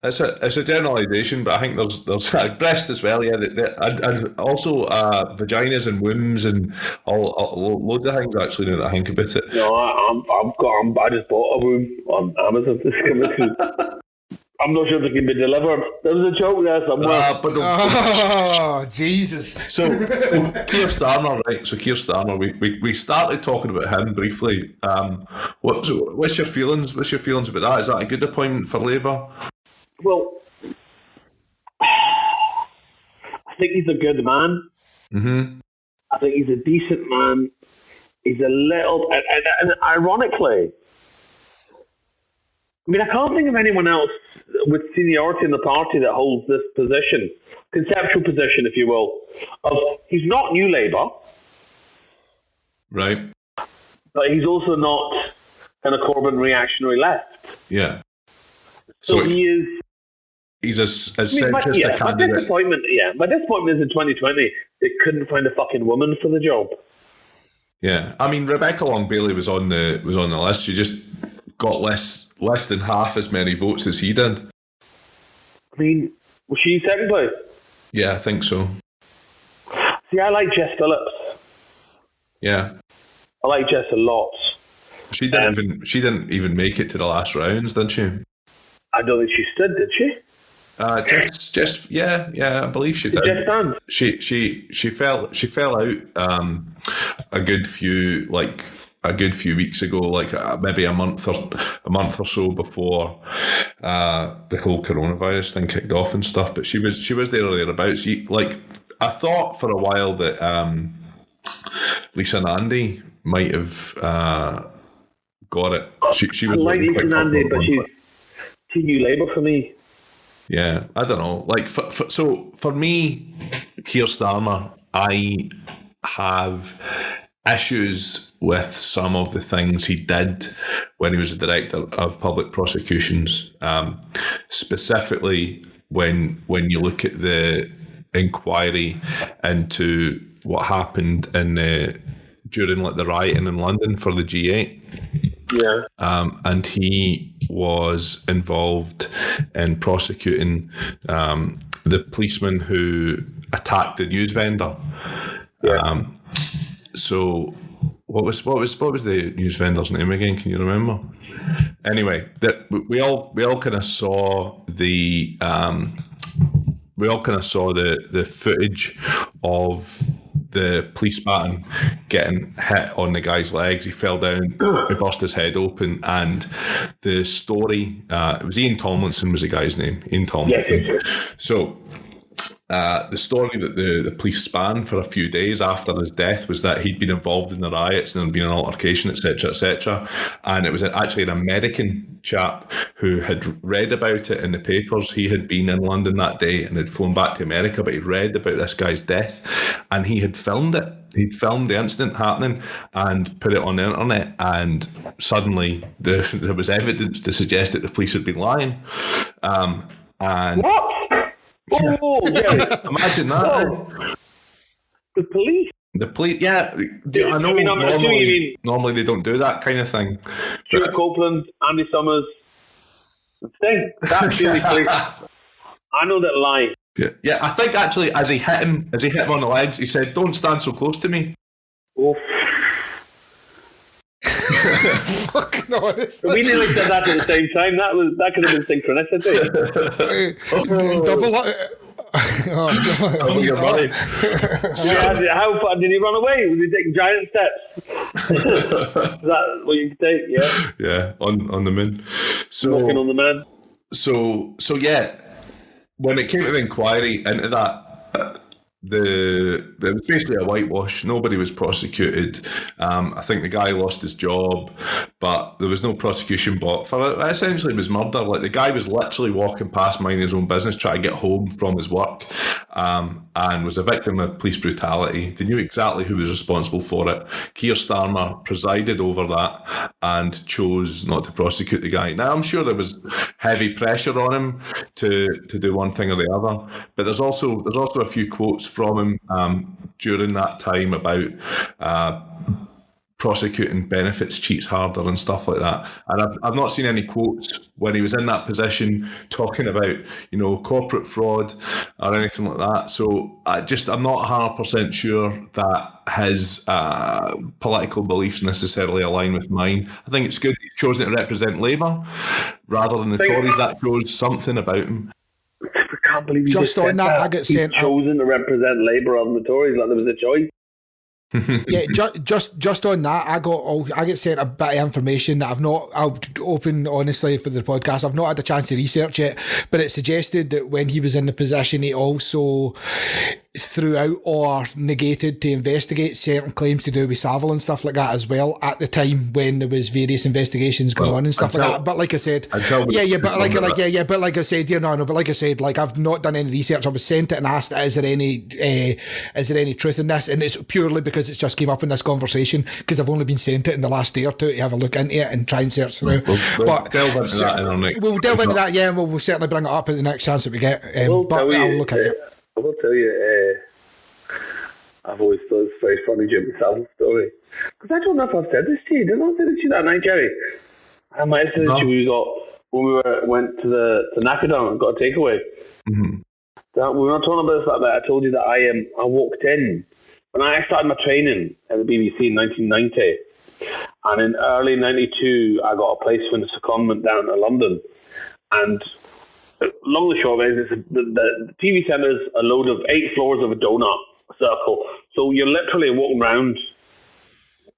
It's a generalisation, but I think there's breast as well, and also vaginas and wombs and all loads of things actually. Now that I think about it. No, I just bought a womb on Amazon this coming through. I'm not sure if it can be delivered. There was a joke there somewhere. Oh, Jesus. So Keir Starmer, right? So Keir Starmer, we started talking about him briefly. What's your feelings? What's your feelings about that? Is that a good appointment for Labour? Well, I think he's a good man. Mm-hmm. I think he's a decent man. He's a little, and ironically, I mean, I can't think of anyone else with seniority in the party that holds this position, conceptual position, if you will, of he's not New Labour, right? But he's also not kind of Corbyn reactionary left. Yeah. So he is. He's as centrist a candidate. My disappointment is in 2020 they couldn't find a fucking woman for the job. Yeah, I mean Rebecca Long Bailey was on the list. She just got less than half as many votes as he did. I mean, was she second place? Yeah, I think so. See, I like Jess Phillips. Yeah, I like Jess a lot. She didn't even make it to the last rounds, did she? I don't think she stood, did she? Just yeah, I believe she did. Just stand. She fell out a good few weeks ago, like maybe a month or so before the whole coronavirus thing kicked off and stuff. But she was there or thereabouts. I thought for a while that Lisa Nandy might have got it. She was like Lisa Nandy, but she's New Labour for me. Yeah, I don't know. Like, so for me, Keir Starmer, I have issues with some of the things he did when he was the director of public prosecutions. Specifically, when you look at the inquiry into what happened during the rioting in London for the G8. Yeah. And he was involved in prosecuting the policeman who attacked the news vendor. Yeah. So what was the news vendor's name again? Can you remember? Anyway, that we all kind of saw the footage of the police baton getting hit on the guy's legs. He fell down, he burst his head open, and the story, it was Ian Tomlinson was the guy's name, Ian Tomlinson. Yes. So the story that the police span for a few days after his death was that he'd been involved in the riots and there'd been an altercation, etc., and it was actually an American chap who had read about it in the papers. He had been in London that day and had flown back to America, but he'd read about this guy's death and he had filmed it. He'd filmed the incident happening and put it on the internet, and suddenly there was evidence to suggest that the police had been lying. And what? Oh, yeah. Imagine that. Oh. The police? The police, yeah. I know. Normally they don't do that kind of thing. Stuart Copeland, Andy Summers. Thing. That's really police. I know that lie. Yeah. I think actually, as he hit him on the legs, he said, "Don't stand so close to me." Oh. Fucking honest. We nearly said that at the same time. That could have been synchronicity. Double Double your money. How far did he run away? Was he taking giant steps? Is that what you take? Yeah. Yeah, on the moon. So walking on the man. So yeah, when it came to the inquiry into that. It was basically a whitewash. Nobody was prosecuted. I think the guy lost his job, but there was no prosecution brought for it. Essentially, it was murder. Like, the guy was literally walking past minding his own business, trying to get home from his work, and was a victim of police brutality. They knew exactly who was responsible for it. Keir Starmer presided over that and chose not to prosecute the guy. Now, I'm sure there was heavy pressure on him to do one thing or the other, but there's also a few quotes from him during that time about prosecuting benefits cheats harder and stuff like that. And I've not seen any quotes when he was in that position talking about, corporate fraud or anything like that. So I'm not 100% sure that his political beliefs necessarily align with mine. I think it's good he's chosen to represent Labour rather than the Tories. That shows something about him. I can't believe just on that, I get sent chosen to represent Labour rather than the Tories, like there was a choice. Yeah, just on that, I get sent a bit of information that I'll open honestly for the podcast. I've not had a chance to research it, but it suggested that when he was in the position, he also threw out or negated to investigate certain claims to do with Savile and stuff like that as well at the time when there was various investigations going on and stuff like that. But like I said, but like I said, but like I said, like I've not done any research. I was sent it and asked, is there any truth in this? And it's purely because it's just came up in this conversation because I've only been sent it in the last day or two to have a look into it and try and search through. We'll delve into that in our next. We'll delve into that, yeah, and we'll certainly bring it up at the next chance that we get. I'll look at it. I will tell you, I've always thought it's a very funny Jim Savile story. Because I don't know if I've said this to you. Did I say this to you that night, Jerry? I might have said this to you when we went to Nakadon and got a takeaway. Mm-hmm. We were not talking about this like that. I told you that I walked in. When I started my training at the BBC in 1990, and in early 92, I got a placement as secondment down to London. And long and short of it, the TV centre is a load of 8 floors of a donut circle. So you're literally walking around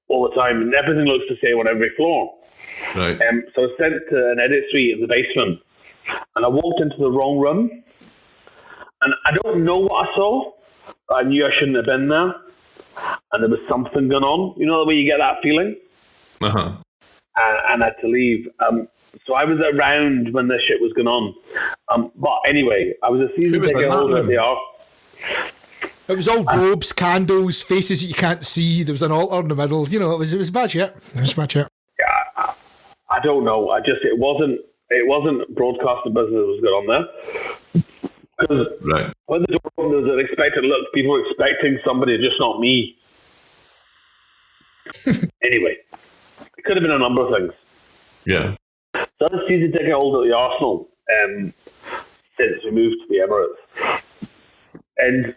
all the time, and everything looks the same on every floor. Right. So I was sent to an edit suite in the basement, and I walked into the wrong room, and I don't know what I saw. I knew I shouldn't have been there, and there was something going on. You know the way you get that feeling? Uh-huh. And I had to leave. So I was around when this shit was going on. But anyway, I was a season ticket holder at the Arc. It was all robes, candles, faces that you can't see. There was an altar in the middle. It was bad shit. It was bad shit. Yeah, I don't know. It wasn't broadcasting business that was going on there. Because when the door opened, there was an expected look. People were expecting somebody, just not me. Anyway, it could have been a number of things. Yeah. So I was a season ticket holder at the Arsenal since we moved to the Emirates. And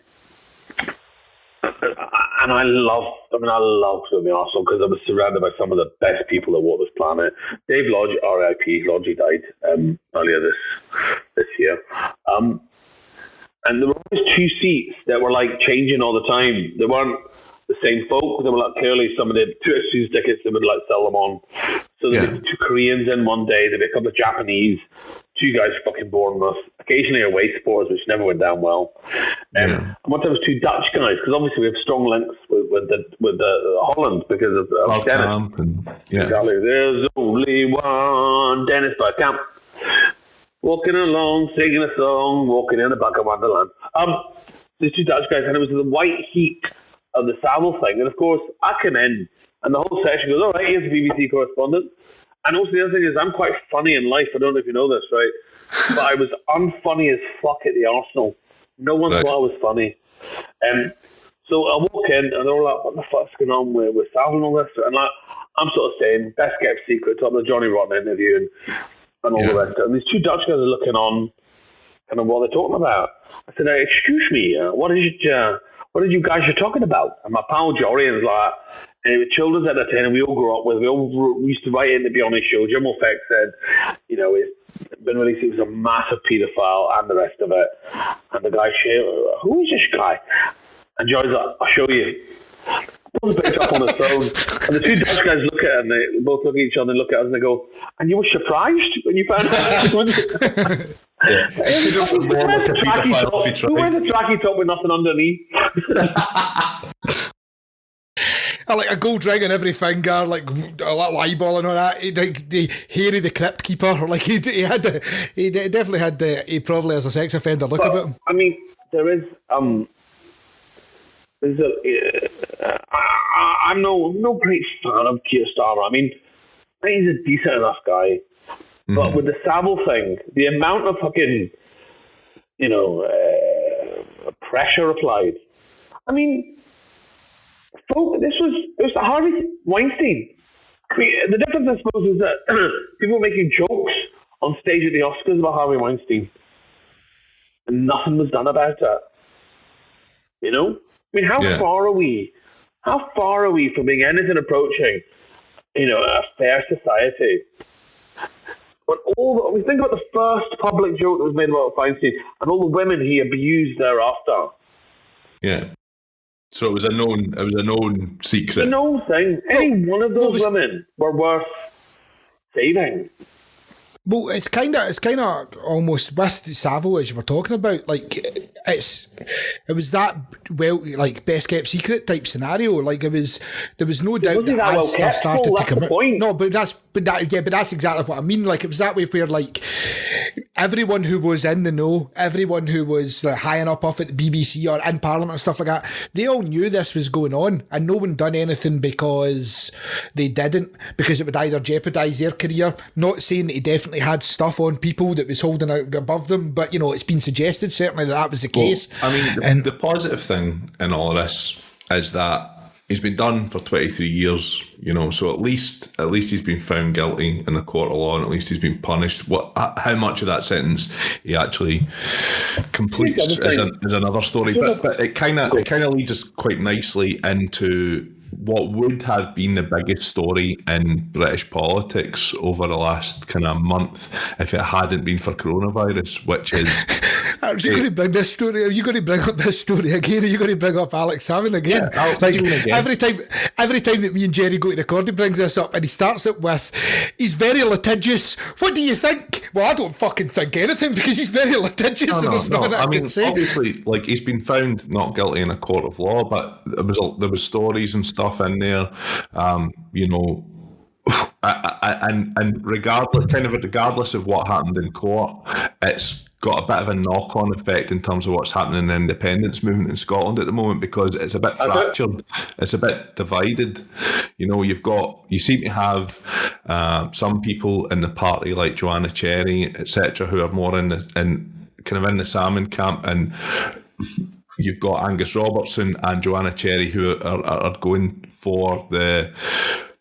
I love doing the Arsenal because I was surrounded by some of the best people that walk this planet. Dave Lodge, R.I.P. Lodge, died earlier this year. And there were always 2 seats that were like changing all the time. They weren't the same folk. They were like clearly some of the 2 season tickets they would like sell them on. So there were 2 Koreans in one day. There'd be a couple of Japanese, 2 guys fucking Bournemouth, occasionally away supporters, which never went down well. And one time it was 2 Dutch guys, because obviously we have strong links with the Holland because of Dennis. Exactly. There's only one Dennis Bergkamp. Walking along, singing a song, walking in the back of Wonderland. These 2 Dutch guys, and it was the white heat of the Savile thing. And of course, I come in, and the whole session goes, all right, here's the BBC correspondent. And also the other thing is, I'm quite funny in life. I don't know if you know this, right? But I was unfunny as fuck at the Arsenal. No one thought I was funny. So I walk in, and they're all like, what the fuck's going on with Savile and all this? And I'm sort of saying, best kept secret, top of the Johnny Rotten interview, and all the rest of it. And these 2 Dutch guys are looking on, kind of what they're talking about. I said, excuse me, what are you guys are talking about? And my pal Jorian's like, and it was children's entertainment we all grew up with. We all used to write in to be on his show. Jim Wolfeck said, it's been released, he was a massive paedophile and the rest of it. And the guy said, who is this guy? And Joy's like, I'll show you. Pulls the picture up on his phone, and the 2 Dutch guys look at it, and they both look at each other and look at us, and they go, and you were surprised when you found out? Who wears a tracky top with nothing underneath? Like a gold ring on every finger, like a little eyeball and all that. Like the Harry the Crypt Keeper, like he definitely had he probably as a sex offender look at him. I mean, there is I'm no great fan of Keir Starmer. I mean, I think he's a decent enough guy, but with the Savile thing, the amount of fucking pressure applied. I mean, folk, it was Harvey Weinstein. I mean, the difference, I suppose, is that people were making jokes on stage at the Oscars about Harvey Weinstein, and nothing was done about it. You know, I mean, how far are we? How far are we from being anything approaching, a fair society? But we think about the first public joke that was made about Weinstein and all the women he abused thereafter. Yeah. So it was a known secret. A known thing. Any one of those women were worth saving. Well, it's kind of almost with Savo, as you were talking about. Like it was that best kept secret type scenario. Like there was no doubt that as stuff started to come out. No, but that's exactly what I mean. Like it was that way where like everyone who was in the know, everyone who was high enough up at the BBC or in Parliament and stuff like that, they all knew this was going on, and no one done anything because they didn't, because it would either jeopardise their career. Not saying that he definitely had stuff on people that was holding out above them, but it's been suggested certainly that was the case. I mean, the positive thing in all of this is that he's been done for 23 years, so at least he's been found guilty in a court of law, and at least he's been punished. How much of that sentence he actually completes is another story. But it kind of leads us quite nicely into what would have been the biggest story in British politics over the last kind of month if it hadn't been for coronavirus, which is... Are you going to bring this story? Are you going to bring up this story again? Are you going to bring up Alex Salmon again? Yeah, every time that me and Jerry go to record, he brings this up and he starts it with, he's very litigious. What do you think? Well, I don't fucking think anything because he's very litigious, and there's nothing I can say. Obviously, like, he's been found not guilty in a court of law, but there was stories and stuff in there, and regardless of what happened in court, it's got a bit of a knock-on effect in terms of what's happening in the independence movement in Scotland at the moment, because it's a bit fractured, it's a bit divided. You seem to have some people in the party like Joanna Cherry, etc., who are more in the Salmon camp, and you've got Angus Robertson and Joanna Cherry who are going for the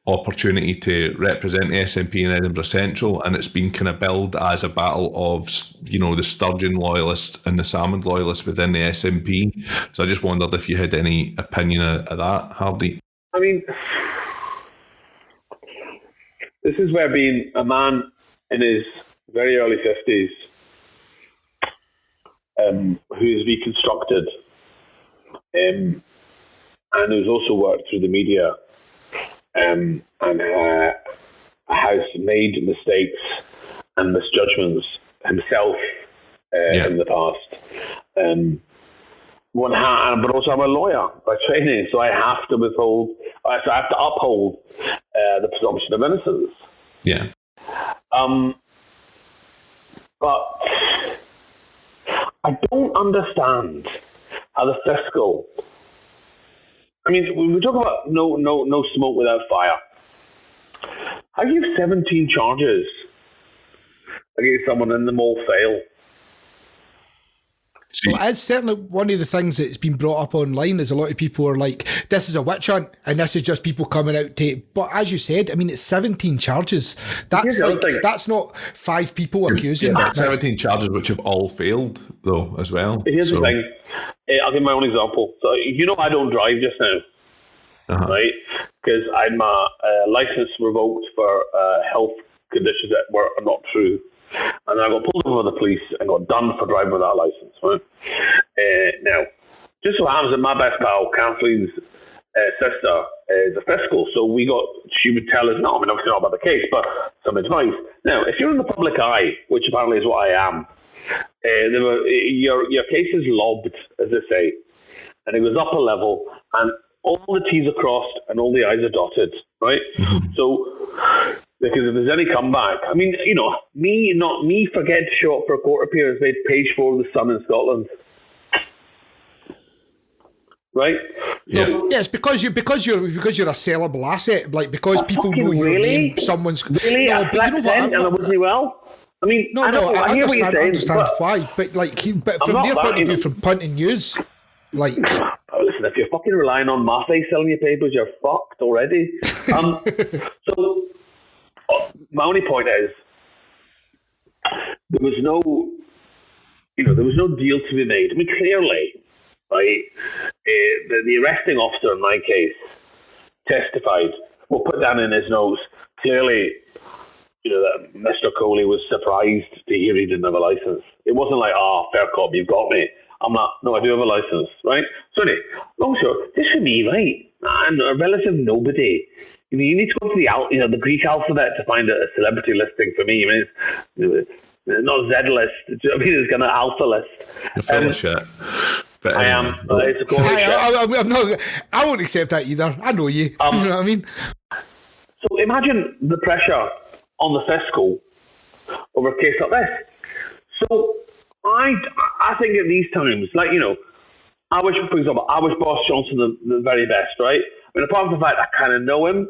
opportunity to represent the SNP in Edinburgh Central, and it's been kind of billed as a battle of the Sturgeon loyalists and the Salmond loyalists within the SNP. So I just wondered if you had any opinion of that, Hardeep. I mean, this is where being a man in his very early 50s who's reconstructed and who's also worked through the media and has made mistakes and misjudgments himself in the past. But also I'm a lawyer by training, so I have to uphold the presumption of innocence. Yeah. But I don't understand how the fiscal. I mean, we talk about no smoke without fire. How do you have 17 charges against someone and them all fail? Well, it's certainly one of the things that's been brought up online is a lot of people are like, this is a witch hunt and this is just people coming out to... But as you said, I mean, it's 17 charges. That's not 5 people accusing. Yeah, 17 charges which have all failed, though, as well. Here's the thing. I'll give my own example. So, I don't drive just now, right? Because I'm license revoked for health conditions that were not true. And then I got pulled over by the police and got done for driving without a license. Right? Now, just so happens that my best pal, Kathleen's sister, is a fiscal, so she would tell us, obviously not about the case, but some advice. Now, if you're in the public eye, which apparently is what I am, your case is lobbed, as they say, and it goes up a level, and all the T's are crossed and all the I's are dotted, right? So, because if there's any comeback, I mean, me forget to show up for a court appearance made page 4 of the Sun in Scotland. Right? Yeah. So, yes, because you're a sellable asset, like because people know your name, someone's really. No, I but you know what? and I wasn't well. I mean, I hear what you're saying. I understand why, but from their point of view, from punting news, like. Listen, if you're fucking relying on Maffei selling your papers, you're fucked already. So my only point is, there was no deal to be made. I mean, clearly, right, the arresting officer in my case testified, well, put down in his notes, clearly, that Mr. Kohli was surprised to hear he didn't have a license. It wasn't like, fair cop, you've got me. I'm not, no, I do have a license, right? So anyway, long short, this for me, right, I'm a relative nobody. You need to go to the Greek alphabet to find a celebrity listing for me. I mean, it's not Z list. I mean, it's kind of alpha list. You're full of shit. But I am. It's a Kohli shit. I'm not. I won't accept that either. I know you. You know what I mean? So imagine the pressure on the fiscal over a case like this. So I think at these times, I wish Boris Johnson the very best, right? I mean, apart from the fact I kind of know him,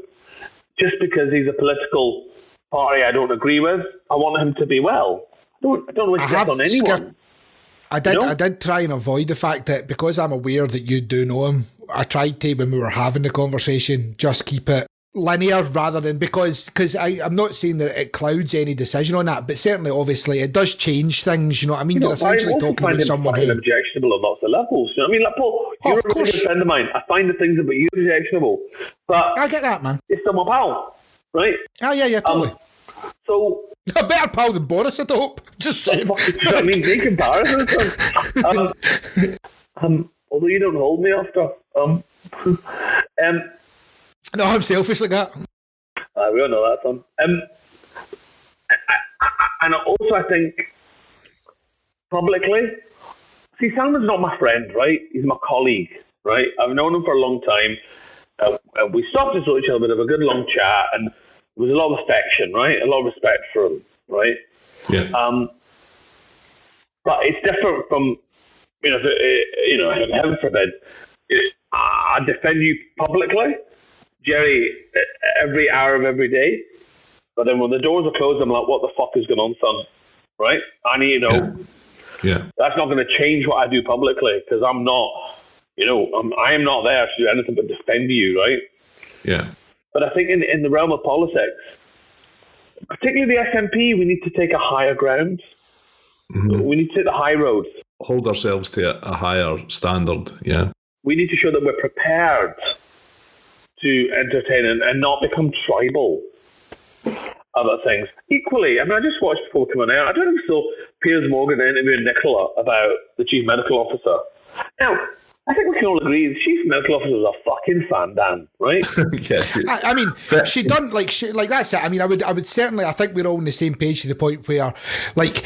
just because he's a political party I don't agree with, I want him to be well. I don't wish death on anyone. I did try and avoid the fact that, because I'm aware that you do know him, I tried to, when we were having the conversation, just keep it linear rather than, because I'm not saying that it clouds any decision on that, but certainly, obviously, it does change things. You know what I mean? You're essentially talking about someone who objectionable on lots of levels. You know what I mean? Like, Paul, you're a really good friend of mine. I find the things about you objectionable, but I get that, man. It's still my pal, right? Oh yeah, totally. So a better pal than Boris, I hope. Just saying. I mean, in comparison. Although you don't hold me after. No, I'm selfish like that. We all know that, son. And also, I think publicly, see, Salman's not my friend, right? He's my colleague, right? I've known him for a long time. We stopped to each other, but have a good long chat, and there was a lot of affection, right? A lot of respect for him, right? Yeah. But it's different from, heaven forbid, I defend you publicly, Jerry, every hour of every day. But then when the doors are closed, I'm like, what the fuck is going on, son? Right? I need to know. Yeah. That's not going to change what I do publicly, because I'm not, I am not there to do anything but defend you, right? Yeah. But I think in the realm of politics, particularly the SNP, we need to take a higher ground. Mm-hmm. We need to take the high road. Hold ourselves to a higher standard, yeah. We need to show that we're prepared to entertain and not become tribal about things. Equally, I mean, I just watched before coming out, I don't know if you saw Piers Morgan interviewing Nicola about the chief medical officer. Now, I think we can all agree the chief medical officer was a fucking fan, Dan, right? Yeah. I mean, she done like that's it. I mean, I would certainly. I think we're all on the same page to the point where, like,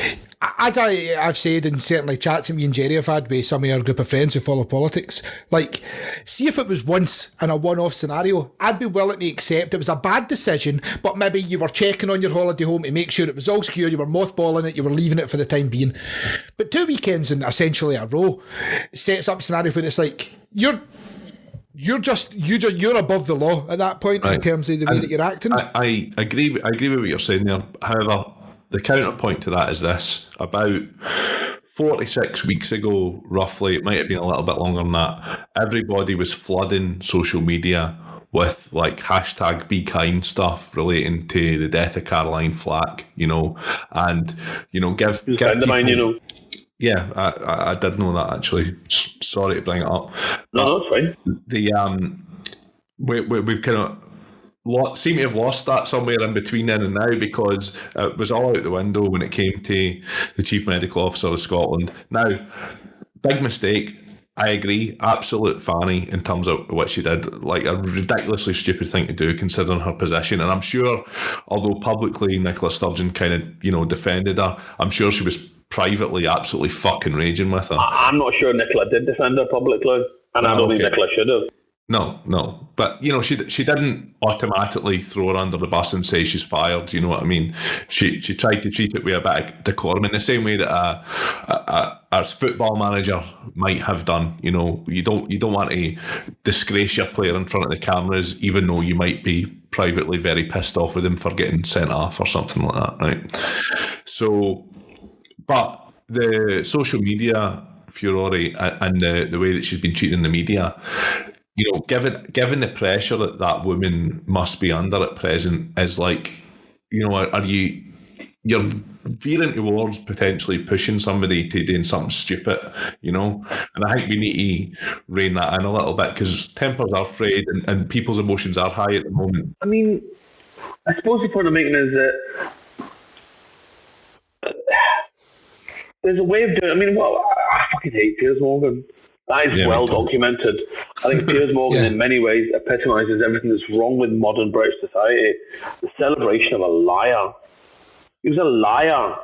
as I've said, and certainly chats that me and Jerry have had with some of our group of friends who follow politics. Like, see if it was once in a one-off scenario, I'd be willing to accept it was a bad decision, but maybe you were checking on your holiday home to make sure it was all secure. You were mothballing it. You were leaving it for the time being. But 2 weekends in essentially a row sets up a scenario where it's like you're above the law at that point, right, in terms of the way that you're acting. I agree with what you're saying there. However, the counterpoint to that is this: about 46 weeks ago, roughly, it might have been a little bit longer than that, everybody was flooding social media with like hashtag be kind stuff relating to the death of Caroline Flack, and give friend of mine, Yeah, I did know that, actually. Sorry to bring it up. No, that's fine. We've kind of seem to have lost that somewhere in between then and now, because it was all out the window when it came to the Chief Medical Officer of Scotland. Now, big mistake. I agree, absolute fanny in terms of what she did, like a ridiculously stupid thing to do considering her position. And I'm sure, although publicly Nicola Sturgeon kind of, defended her, I'm sure she was privately absolutely fucking raging with her. I'm not sure Nicola did defend her publicly, and I don't think Nicola should have. No. But, she didn't automatically throw her under the bus and say she's fired, you know what I mean? She tried to treat it with a bit of decorum in the same way that a football manager might have done. You don't want to disgrace your player in front of the cameras, even though you might be privately very pissed off with him for getting sent off or something like that, right? So, but the social media furore and the way that she's been treated in the media, you know, given the pressure that woman must be under at present, is like, you know, you're veering towards potentially pushing somebody to doing something stupid, you know? And I think we need to rein that in a little bit, because tempers are frayed and people's emotions are high at the moment. I mean, I suppose the point I'm making is that there's a way of doing it. I mean, well, I fucking hate Piers Morgan. That is well documented. I think Piers Morgan in many ways epitomises everything that's wrong with modern British society. The celebration of a liar. He was a liar,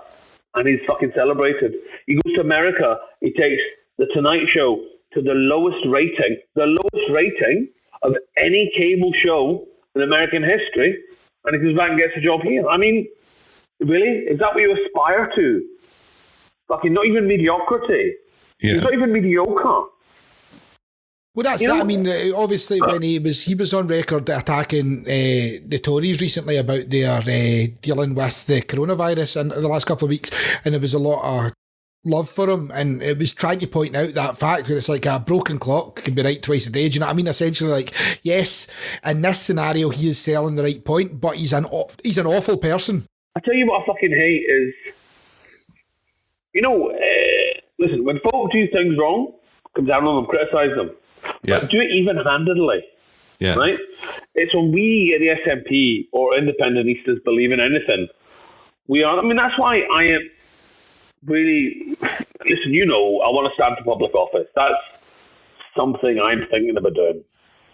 and he's fucking celebrated. He goes to America, he takes The Tonight Show to the lowest rating of any cable show in American history, and he comes back and gets a job here. I mean, really? Is that what you aspire to? Fucking not even mediocrity. Yeah. It's not even mediocre. Well, that's it. I mean, obviously, when he was on record attacking the Tories recently about their dealing with the coronavirus in the last couple of weeks, and there was a lot of love for him, and it was trying to point out that fact that it's like a broken clock can be right twice a day. Do you know what I mean? Essentially, like, yes, in this scenario, he is selling the right point, but he's an awful person. I tell you what I fucking hate is, you know, listen, when folk do things wrong, come down on them, criticise them. Yeah. But do it even-handedly. Yeah. Right? It's when we at the SNP or independentistas believe in anything, I mean, that's why I am really, listen, you know, I want to stand for public office. That's something I'm thinking about doing.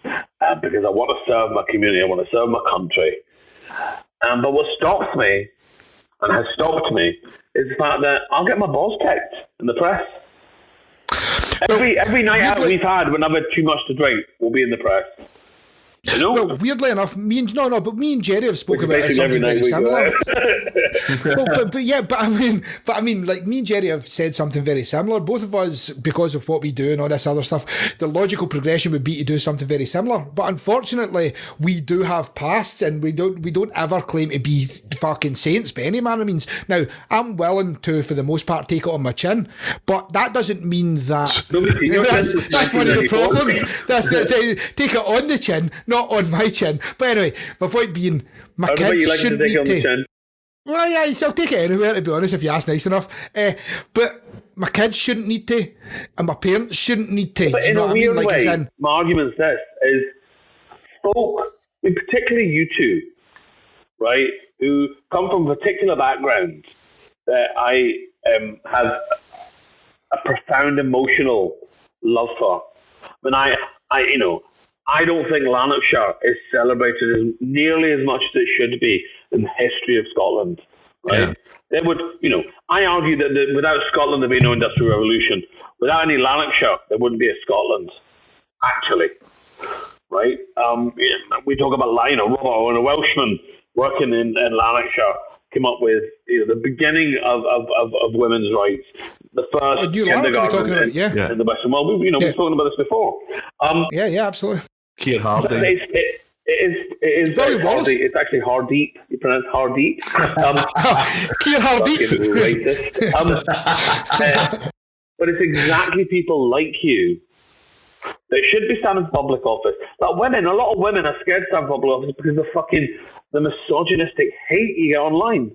Because I want to serve my community, I want to serve my country. But what stops me, and has stopped me, is the fact that I'll get my balls kicked in the press. Every night out we've had when I've had too much to drink will be in the press. You know? Well, weirdly enough, me and Jerry have spoken about something very similar. But I mean, like, me and Jerry have said something very similar. Both of us, because of what we do and all this other stuff, the logical progression would be to do something very similar. But unfortunately, we do have pasts, and we don't ever claim to be fucking saints by any manner of means. Now, I'm willing to, for the most part, take it on my chin, but that doesn't mean that that's one of the problems. That's take it on the chin, not on my chin. But anyway, my point being, my kids shouldn't need to. Well, yeah, I'll take it anywhere, to be honest, if you ask nice enough. But my kids shouldn't need to, and my parents shouldn't need to. But in a weird way, my argument is folk, particularly you two, right, who come from particular backgrounds that I have a profound emotional love for. I mean, I don't think Lanarkshire is celebrated as nearly as much as it should be in the history of Scotland. Right? Yeah. There would, I argue that without Scotland there'd be no industrial revolution. Without any Lanarkshire, there wouldn't be a Scotland. Actually, right? We talk about Robert when a Welshman working in Lanarkshire came up with the beginning of women's rights, the first kindergarten in the Western world. We've spoken about this before. Absolutely. Keir Hardie. It is very Hardy. It's actually Hardeep. You pronounce Hardeep. Keir Hardeep. But it's exactly people like you that should be standing for public office. Like a lot of women are scared to stand for public office because of the misogynistic hate you get online.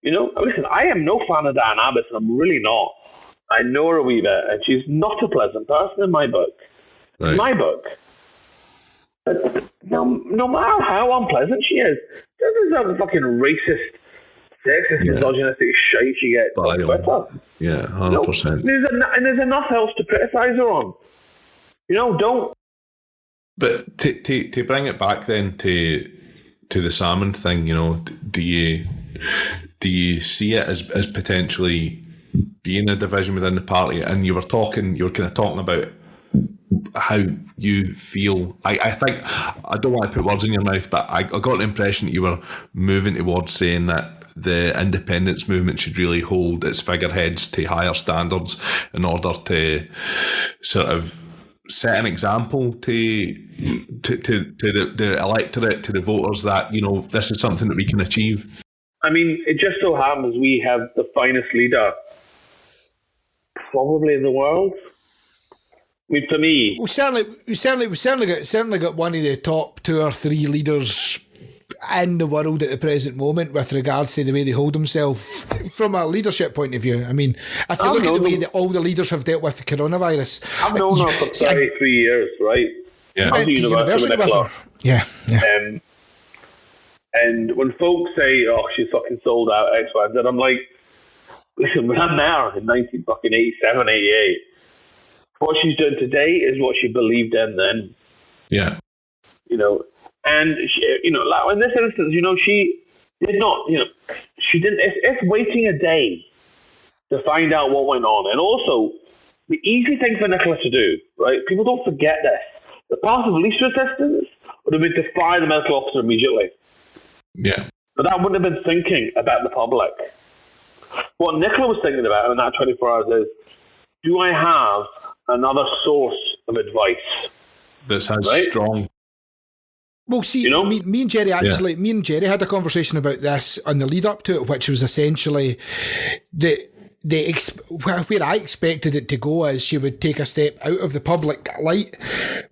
Listen, I am no fan of Diane Abbott, and I'm really not. I know her a wee bit, and she's not a pleasant person in my book. Right. In my book. But no matter how unpleasant she is, there's a fucking racist, sexist, misogynistic shite she gets on Twitter. Yeah, 100%. There's enough else to criticise her on. Don't. But to bring it back then to the salmon thing, do you see it as potentially being a division within the party? And you were kind of talking about how you feel. I think, I don't want to put words in your mouth, but I got the impression that you were moving towards saying that the independence movement should really hold its figureheads to higher standards in order to sort of set an example to the electorate, to the voters, that this is something that we can achieve. I mean, it just so happens we have the finest leader probably in the world. I mean, for me, we certainly got one of the top 2 or 3 leaders in the world at the present moment with regards to the way they hold themselves from a leadership point of view. I mean, if you look at the way that all the leaders have dealt with the coronavirus. I've known her for 33 years, right? Yeah. I went to university with her. Yeah. And when folks say, "Oh, she's fucking sold out X, Y, Z," I'm like, listen, when I'm there in 1987, 88, what she's doing today is what she believed in then. Yeah. And she, like in this instance, she did not, she didn't. It's waiting a day to find out what went on, and also the easy thing for Nicola to do, right? People don't forget this. The path of least resistance would have been to fire the medical officer immediately. Yeah. But that wouldn't have been thinking about the public. What Nicola was thinking about in that 24 hours is, do I have another source of advice that's as strong? Well, see, me and Jerry had a conversation about this on the lead up to it, which was essentially where I expected it to go is she would take a step out of the public light,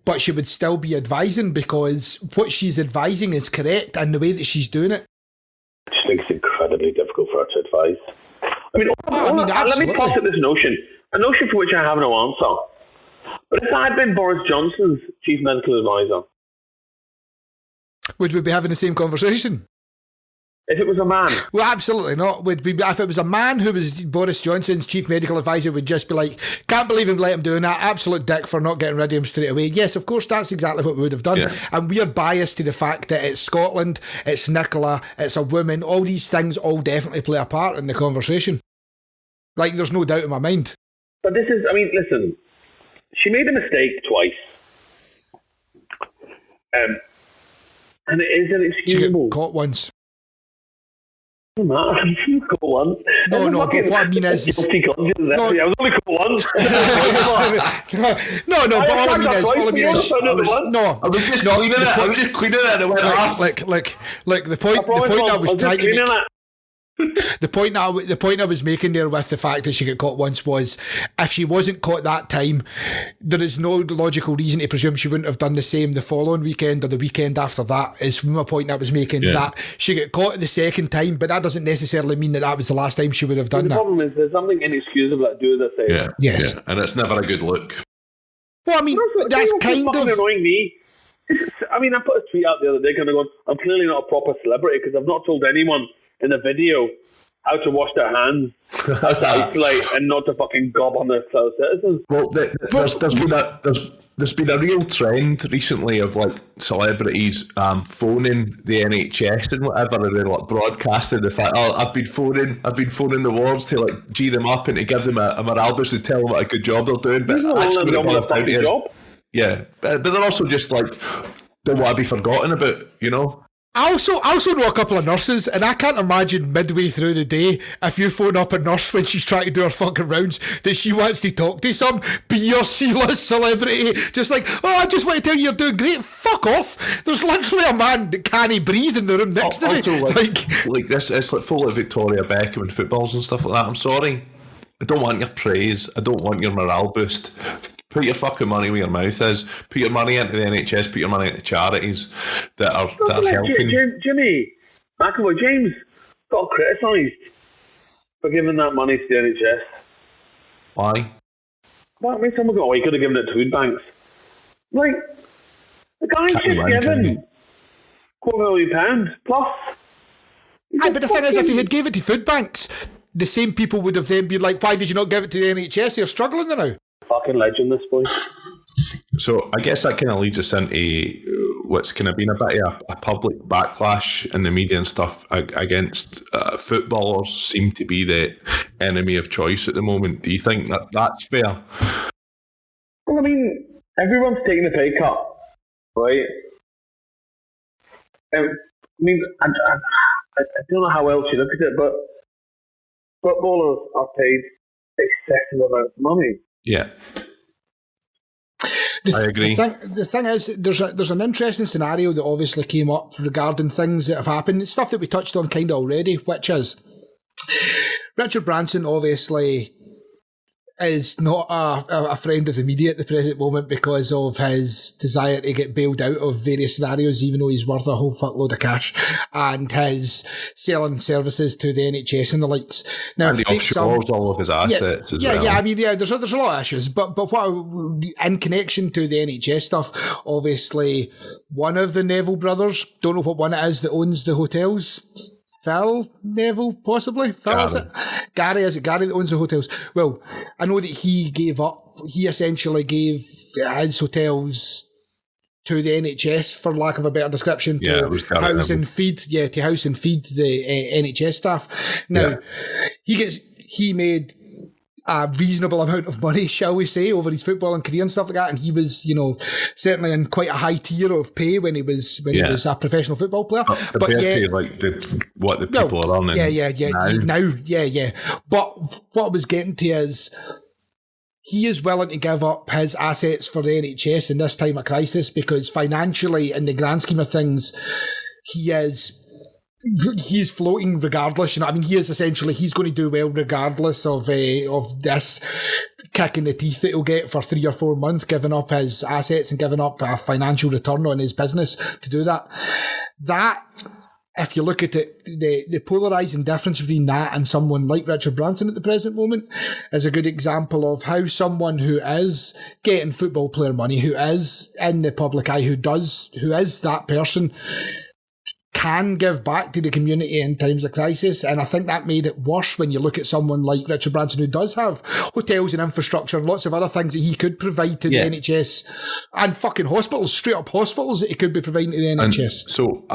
but she would still be advising, because what she's advising is correct and the way that she's doing it. I just think it's incredibly difficult for her to advise. I mean, let me posit this notion, a notion for which I have no answer. But if I had been Boris Johnson's chief medical advisor, would we be having the same conversation? If it was a man? Well, absolutely not. If it was a man who was Boris Johnson's chief medical advisor, would just be like, can't believe him, let him doing that, absolute dick for not getting rid of him straight away. Yes, of course, that's exactly what we would have done. Yeah. And we are biased to the fact that it's Scotland, it's Nicola, it's a woman, all these things all definitely play a part in the conversation. Like, there's no doubt in my mind. But this is, listen, she made a mistake twice. And it is inexcusable. She got caught once. No, caught once. No, but what I mean is... I was only caught once. No, but all I mean is... I was just cleaning it and it went off. Like, the point I was trying to make... The point I was making there with the fact that she got caught once was, if she wasn't caught that time, there is no logical reason to presume she wouldn't have done the same the following weekend or the weekend after that, is my point I was making. Yeah. That she got caught the second time, but that doesn't necessarily mean that was the last time she would have done that. The problem is there's something inexcusable that do this thing. Yeah. Yes. Yeah. And it's never a good look. Well, I mean, that's kind of... annoying me. I put a tweet out the other day kind of going, I'm clearly not a proper celebrity because I've not told anyone in the video how to wash their hands, how to isolate, and not to fucking gob on their fellow citizens. Well, there's been a real trend recently of like celebrities phoning the NHS and whatever, and then like broadcasting the fact, I've been phoning the wards to like G them up and to give them a morale boost and tell them what a good job they're doing. But actually, what it boils down to is, yeah, but they're also just like don't want to be forgotten about, I also know a couple of nurses, and I can't imagine midway through the day, if you phone up a nurse when she's trying to do her fucking rounds, that she wants to talk to some C-list celebrity, just like, I just want to tell you you're doing great. Fuck off. There's literally a man that can't breathe in the room next to me. Like this, it's like full of Victoria Beckham and footballs and stuff like that. I'm sorry. I don't want your praise. I don't want your morale boost. Put your fucking money where your mouth is. Put your money into the NHS. Put your money into charities that are helping. Jimmy McAvoy, James got criticised for giving that money to the NHS. Why? Well, someone got, he could have given it to food banks. Like, the guy's just given £250 million plus. Aye, but the thing is, if he had gave it to food banks, the same people would have then been like, why did you not give it to the NHS? They're struggling there now. Fucking legend, this boy. So I guess that kind of leads us into what's kind of been a bit of a public backlash in the media and stuff against footballers seem to be the enemy of choice at the moment. Do you think that that's fair? Well, everyone's taking a pay cut, right? I don't know how else you look at it, but footballers are paid excessive amounts of money. Yeah. I agree. The thing is, there's an interesting scenario that obviously came up regarding things that have happened, stuff that we touched on kind of already, which is Richard Branson obviously is not a friend of the media at the present moment because of his desire to get bailed out of various scenarios, even though he's worth a whole fuckload of cash, and his selling services to the NHS and the likes. Now, and he offshores all of his assets as well. Yeah, I mean, there's a lot of issues, but what in connection to the NHS stuff, obviously, one of the Neville brothers, don't know what one it is that owns the hotels. Phil Neville, possibly? Phil, Gary. Is it? Gary, is it Gary that owns the hotels? Well, I know that he essentially gave his hotels to the NHS, for lack of a better description, to house and feed the NHS staff. Now, he made a reasonable amount of money, shall we say, over his footballing career and stuff like that, and he was, certainly in quite a high tier of pay when he was a professional football player. But what the people are earning now. But what I was getting to is, he is willing to give up his assets for the NHS in this time of crisis because financially, in the grand scheme of things, he's floating regardless. I mean, he's going to do well regardless of this kick in the teeth that he'll get for 3 or 4 months, giving up his assets and giving up a financial return on his business to do that. That, if you look at it, the polarising difference between that and someone like Richard Branson at the present moment is a good example of how someone who is getting football player money, who is in the public eye, who is that person, can give back to the community in times of crisis. And I think that made it worse when you look at someone like Richard Branson, who does have hotels and infrastructure and lots of other things that he could provide to the NHS, and fucking hospitals, straight up hospitals that he could be providing to the NHS. And so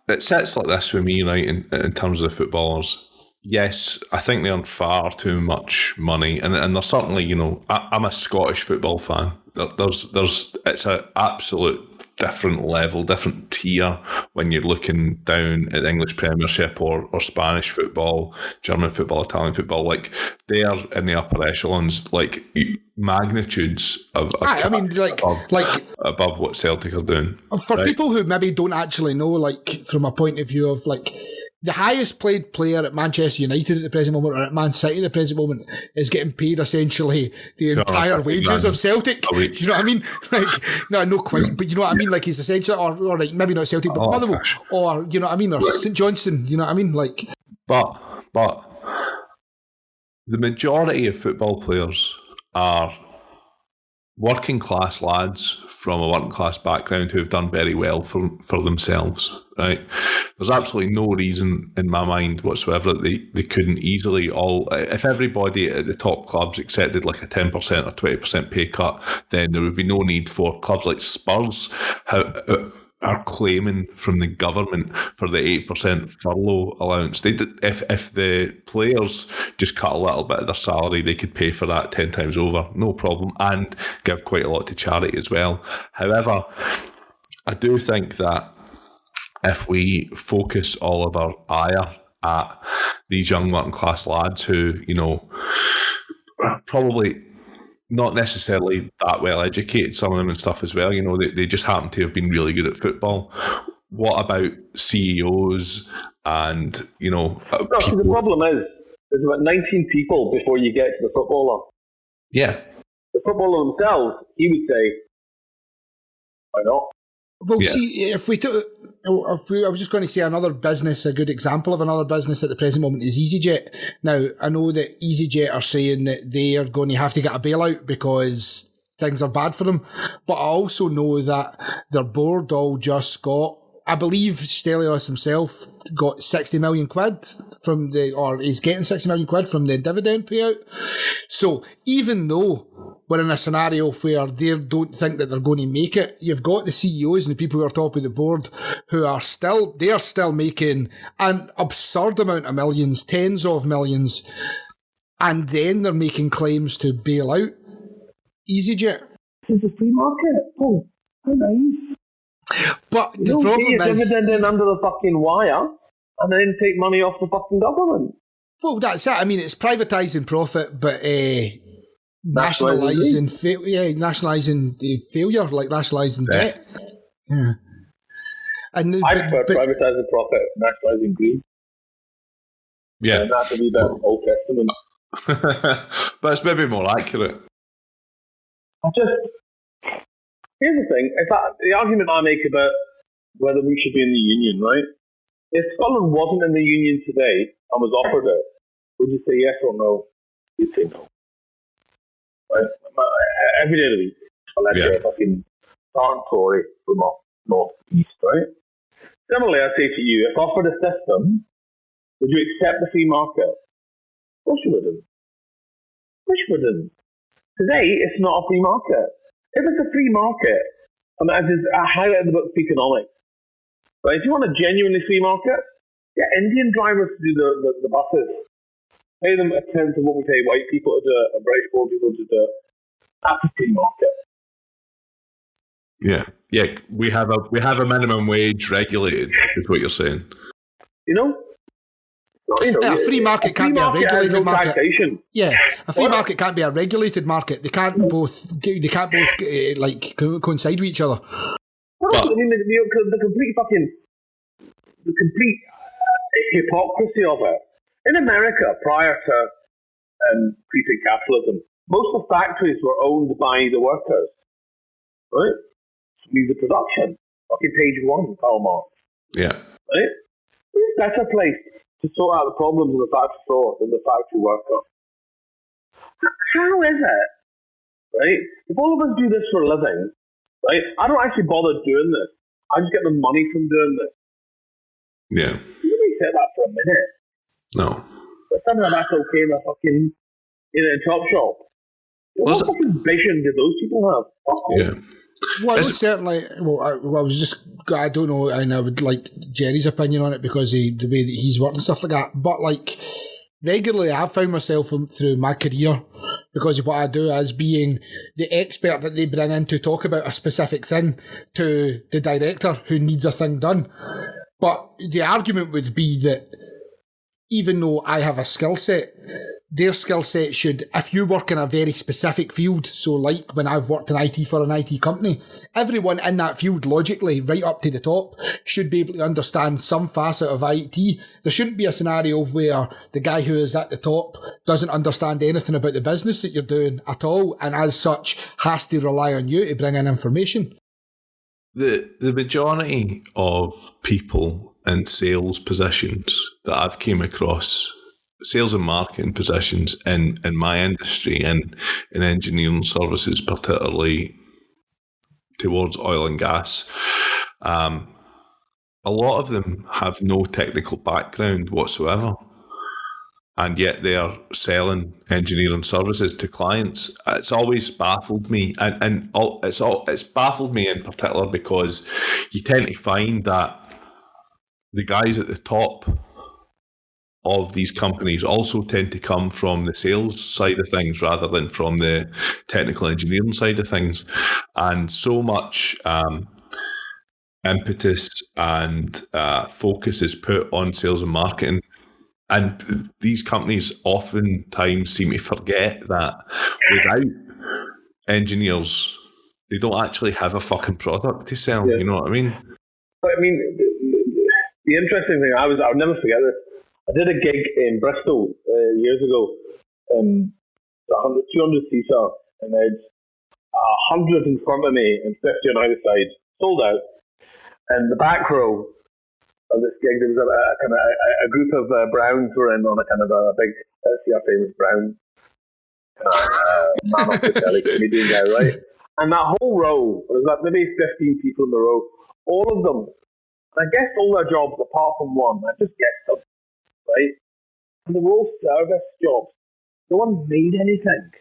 it sits like this with me, right, in terms of the footballers. Yes, I think they earn far too much money, and there's certainly, I'm a Scottish football fan. It's an absolute different level, different tier when you're looking down at English Premiership or Spanish football, German football, Italian football. Like, they are in the upper echelons, like magnitudes above what Celtic are doing. For people who maybe don't actually know, like, from a point of view of like, the highest paid player at Manchester United at the present moment, or at Man City at the present moment, is getting paid essentially the entire wages of Celtic. Do you know what I mean? Like, no, not quite, but you know what I mean? Like, he's essentially, or like, maybe not Celtic, but Motherwell, or, you know what I mean? Or St Johnstone, you know what I mean? Like, But the majority of football players are working class lads from a working class background who have done very well for themselves, right? There's absolutely no reason in my mind whatsoever that they couldn't easily if everybody at the top clubs accepted like a 10% or 20% pay cut, then there would be no need for clubs like Spurs are claiming from the government for the 8% furlough allowance. If the players just cut a little bit of their salary, they could pay for that 10 times over, no problem, and give quite a lot to charity as well. However, I do think that if we focus all of our ire at these young working class lads who, probably not necessarily that well educated, some of them and stuff as well, they just happen to have been really good at football. What about CEOs and, people? The problem is, there's about 19 people before you get to the footballer. Yeah. The footballer themselves, he would say, why not? Well, see, I was just going to say another business, a good example of another business at the present moment is EasyJet. Now, I know that EasyJet are saying that they are going to have to get a bailout because things are bad for them. But I also know that their board all just got, I believe Stelios himself got 60 million quid he's getting 60 million quid from the dividend payout. So even though we're in a scenario where they don't think that they're going to make it, you've got the CEOs and the people who are top of the board who are still making an absurd amount of millions, tens of millions, and then they're making claims to bail out EasyJet. It's a free market. Oh, how nice. But the problem is, dividend in under the fucking wire and then take money off the fucking government. Well, that's it. I mean, it's privatising profit, but nationalising failure, like nationalising debt. Yeah. And I prefer privatising profit, nationalising greed. Yeah, and that's a wee bit Old Testament. But it's maybe more accurate. Here's the thing: the argument I make about whether we should be in the union, right? If Scotland wasn't in the union today and was offered it, would you say yes or no? You'd say no. Right? Every day of the week, unless you're a fucking darn Tory from up north east, right? Similarly, I say to you, if offered a system, would you accept the free market? Of course you wouldn't. Of course you wouldn't. Today, it's not a free market. If it's a free market, I highlight the book of economics, right? If you want a genuinely free market, get Indian drivers to do the buses. Pay them a tenth of what we pay white people to do it, and British poor people to do it. That's a free market. Yeah. We have a minimum wage regulated, is what you're saying. You know, a free market can't be a regulated market. Taxation. Yeah, a free market can't be a regulated market. They can't both like coincide with each other. Well, I mean, the complete hypocrisy of it. In America, prior to free capitalism, most of the factories were owned by the workers, right? Means the production. Okay, page 1, Karl Marx. Yeah. Right? Who's better placed to sort out the problems of the factory floor than the factory worker? How is it, right? If all of us do this for a living, right? I don't actually bother doing this. I just get the money from doing this. Yeah. You really say that for a minute. No. But somehow that's okay in a fucking top shop. What fucking vision did those people have? Yeah. Well, I certainly. I don't know, and I would like Jerry's opinion on it because the way that he's worked and stuff like that. But like regularly, I've found myself through my career because of what I do as being the expert that they bring in to talk about a specific thing to the director who needs a thing done. But the argument would be that even though I have a skill set, their skill set should, if you work in a very specific field, so like when I've worked in IT for an IT company, everyone in that field, logically, right up to the top, should be able to understand some facet of IT. There shouldn't be a scenario where the guy who is at the top doesn't understand anything about the business that you're doing at all, and as such, has to rely on you to bring in information. The majority of people in sales positions that I've came across, sales and marketing positions in my industry and in engineering services, particularly towards oil and gas, a lot of them have no technical background whatsoever, and yet they are selling engineering services to clients. It's always baffled me, and it's baffled me in particular because you tend to find that the guys at the top of these companies also tend to come from the sales side of things rather than from the technical engineering side of things. And so much impetus and focus is put on sales and marketing. And these companies oftentimes seem to forget that without engineers, they don't actually have a fucking product to sell. Yeah. You know what I mean? But I mean, the interesting thing, I'll never forget this. I did a gig in Bristol years ago, 200 seater, and I had 100 in front of me and 50 on either side, sold out. And the back row of this gig, there was a group of Browns were in on a kind of a big, see our famous Brown man off the telly comedian guy, right? And that whole row, there was like maybe 15 people in the row, all of them, I guessed all their jobs apart from one. I just guessed them. Right? And they were all service jobs. No one made anything.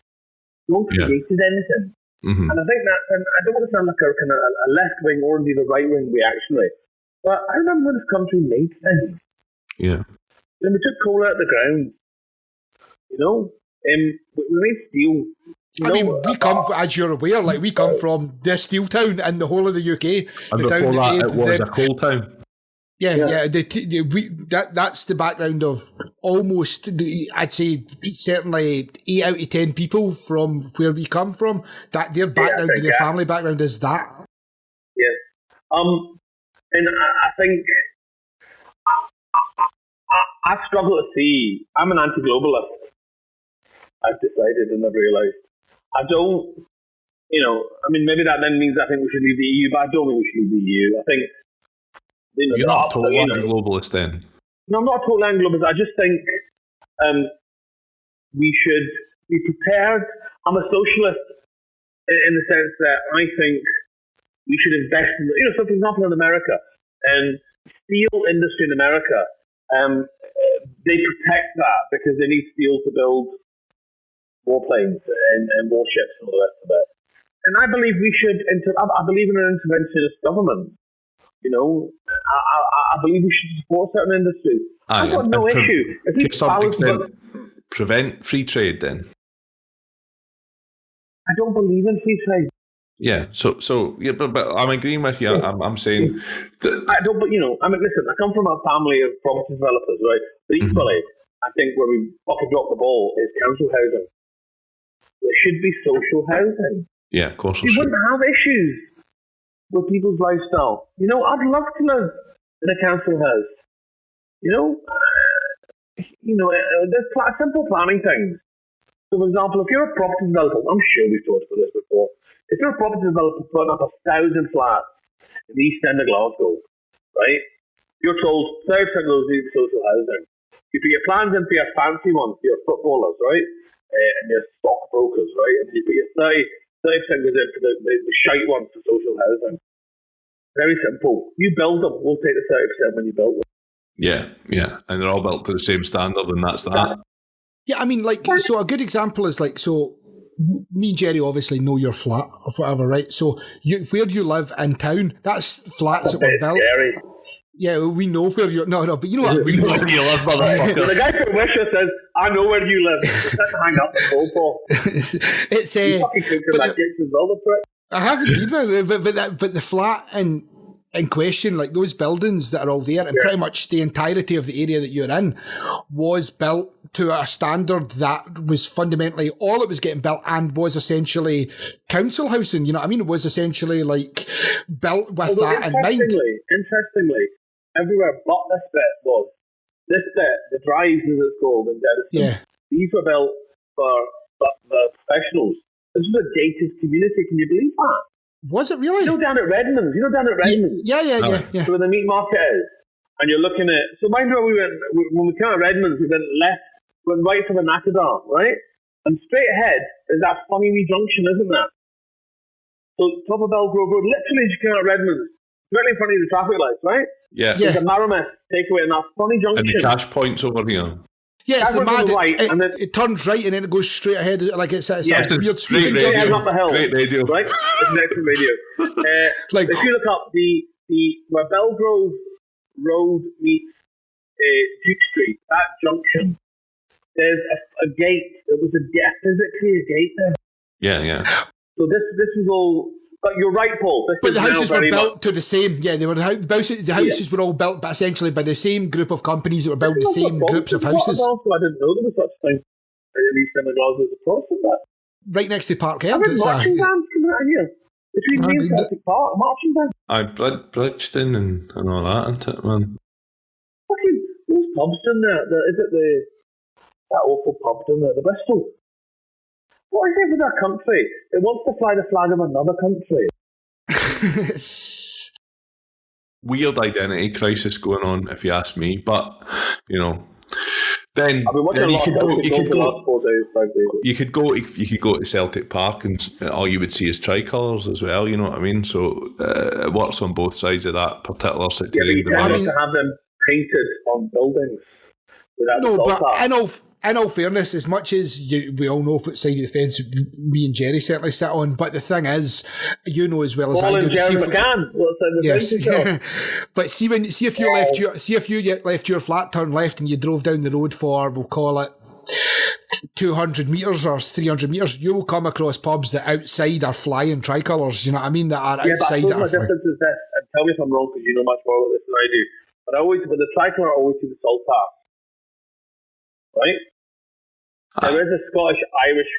No one created anything. Mm-hmm. And I think that, and I don't want to sound like a left-wing or indeed a right-wing reactionary, but I remember when this country made things. Yeah. And we took coal out of the ground. You know? And we made steel. We come, as you're aware, like we come from the steel town in the whole of the UK. And before that, it was a coal town. Yeah. That's the background of almost, I'd say, certainly 8 out of 10 people from where we come from. That their background and their family background is that. Yes. And I think I struggle to see. I'm an anti-globalist, I've decided and I've realised. I don't, maybe that then means I think we should leave the EU, but I don't think we should leave the EU. I think, you're not totally a globalist then. No, I'm not a total globalist. I just think we should be prepared. I'm a socialist in the sense that I think we should invest in, so for example in America, steel industry in America, they protect that because they need steel to build warplanes and warships and all the rest of it. And I believe we should, I believe in an interventionist government. I believe we should support certain industries. I've got no issue. To some extent, prevent free trade then? I don't believe in free trade. Yeah, so yeah, but I'm agreeing with you. I'm saying that I don't. But listen. I come from a family of property developers, right? But equally, I think where we fucking dropped the ball is council housing. There should be social housing. Yeah, of course. You wouldn't have issues with people's lifestyle. I'd love to live in a council house. There's simple planning things. So, for example, if you're a property developer, I'm sure we've talked about this before. If you're a property developer putting up 1,000 flats in the East End of Glasgow, right? You're told 30% of those need social housing. You put your plans in for your fancy ones, for your footballers, right? And your stockbrokers, right? And you put your 30% goes in for the shite ones for social housing. Very simple. You build them, we'll take the 30% when you build them. Yeah. And they're all built to the same standard, and that's that. Yeah, I mean, so a good example is me and Jerry obviously know your flat or whatever, right? So where you live in town, that's flats that were built. Scary. Yeah, we know where you're. No, but you know what I mean. Where you live, motherfucker. The guy from Wisha says, "I know where you live." Let's hang up the phone call. It's I have indeed, but the flat in question, like those buildings that are all there, and pretty much the entirety of the area that you're in was built to a standard that was fundamentally all it was getting built and was essentially council housing. You know what I mean? It was essentially built with that in mind. Interestingly, everywhere but this bit, the drives as it's called in Dediston. Yeah. These were built for the professionals. This was a gated community. Can you believe that? Was it really? Down at Redmond's. Yeah. So where the meat market is. And you're looking at... So mind you, when we came out of Redmond's, we went right for the Matador, right? And straight ahead is that funny wee junction, isn't there? So top of Belgrove Road, literally as you came out of Redmond's, directly in front of the traffic lights, right? Yeah. There's a Marameth takeaway in that funny junction. And the cash point's over here. Yeah, it's the mad. Right, it turns right and then it goes straight ahead. Like it's a weird straight radio. Up the hill. Great radio. Right? It's next to radio. If you look up where Belgrove Road meets Duke Street, that junction, there's a gate. There was physically a gate there. Yeah. So this was all. But you're right, Paul. But the houses were built to the same. Yeah, they were. The houses were all built, but essentially by the same group of companies that were building the same groups of houses. I didn't know there was such a thing in East End of Glasgow as a process of that. Right next to Parkhead. I've been marching bands coming out of here. Between me and Celtic Park, marching bands. Bridgeton and all that, isn't it, man? Fucking those pubs in there. Is it that awful pub in there, the Bristol? What is it with our country? It wants to fly the flag of another country. Weird identity crisis going on, if you ask me. But then you could go to Celtic Park and all you would see is tricolours as well. You know what I mean? So it works on both sides of that particular city. Yeah, but you have to have them painted on buildings. No, but in all fairness, as much as we all know what side of the fence me and Jerry certainly sit on, but the thing is, you know as well as I do. But see if you left your flat, turned left, and you drove down the road for, we'll call it 200 metres or 300 metres, you will come across pubs that outside are flying tricolours. You know what I mean? That are outside. But the difference is this, and tell me if I'm wrong because you know much more about this than I do. But the tricolour I always see the salt path. Right? There is a Scottish-Irish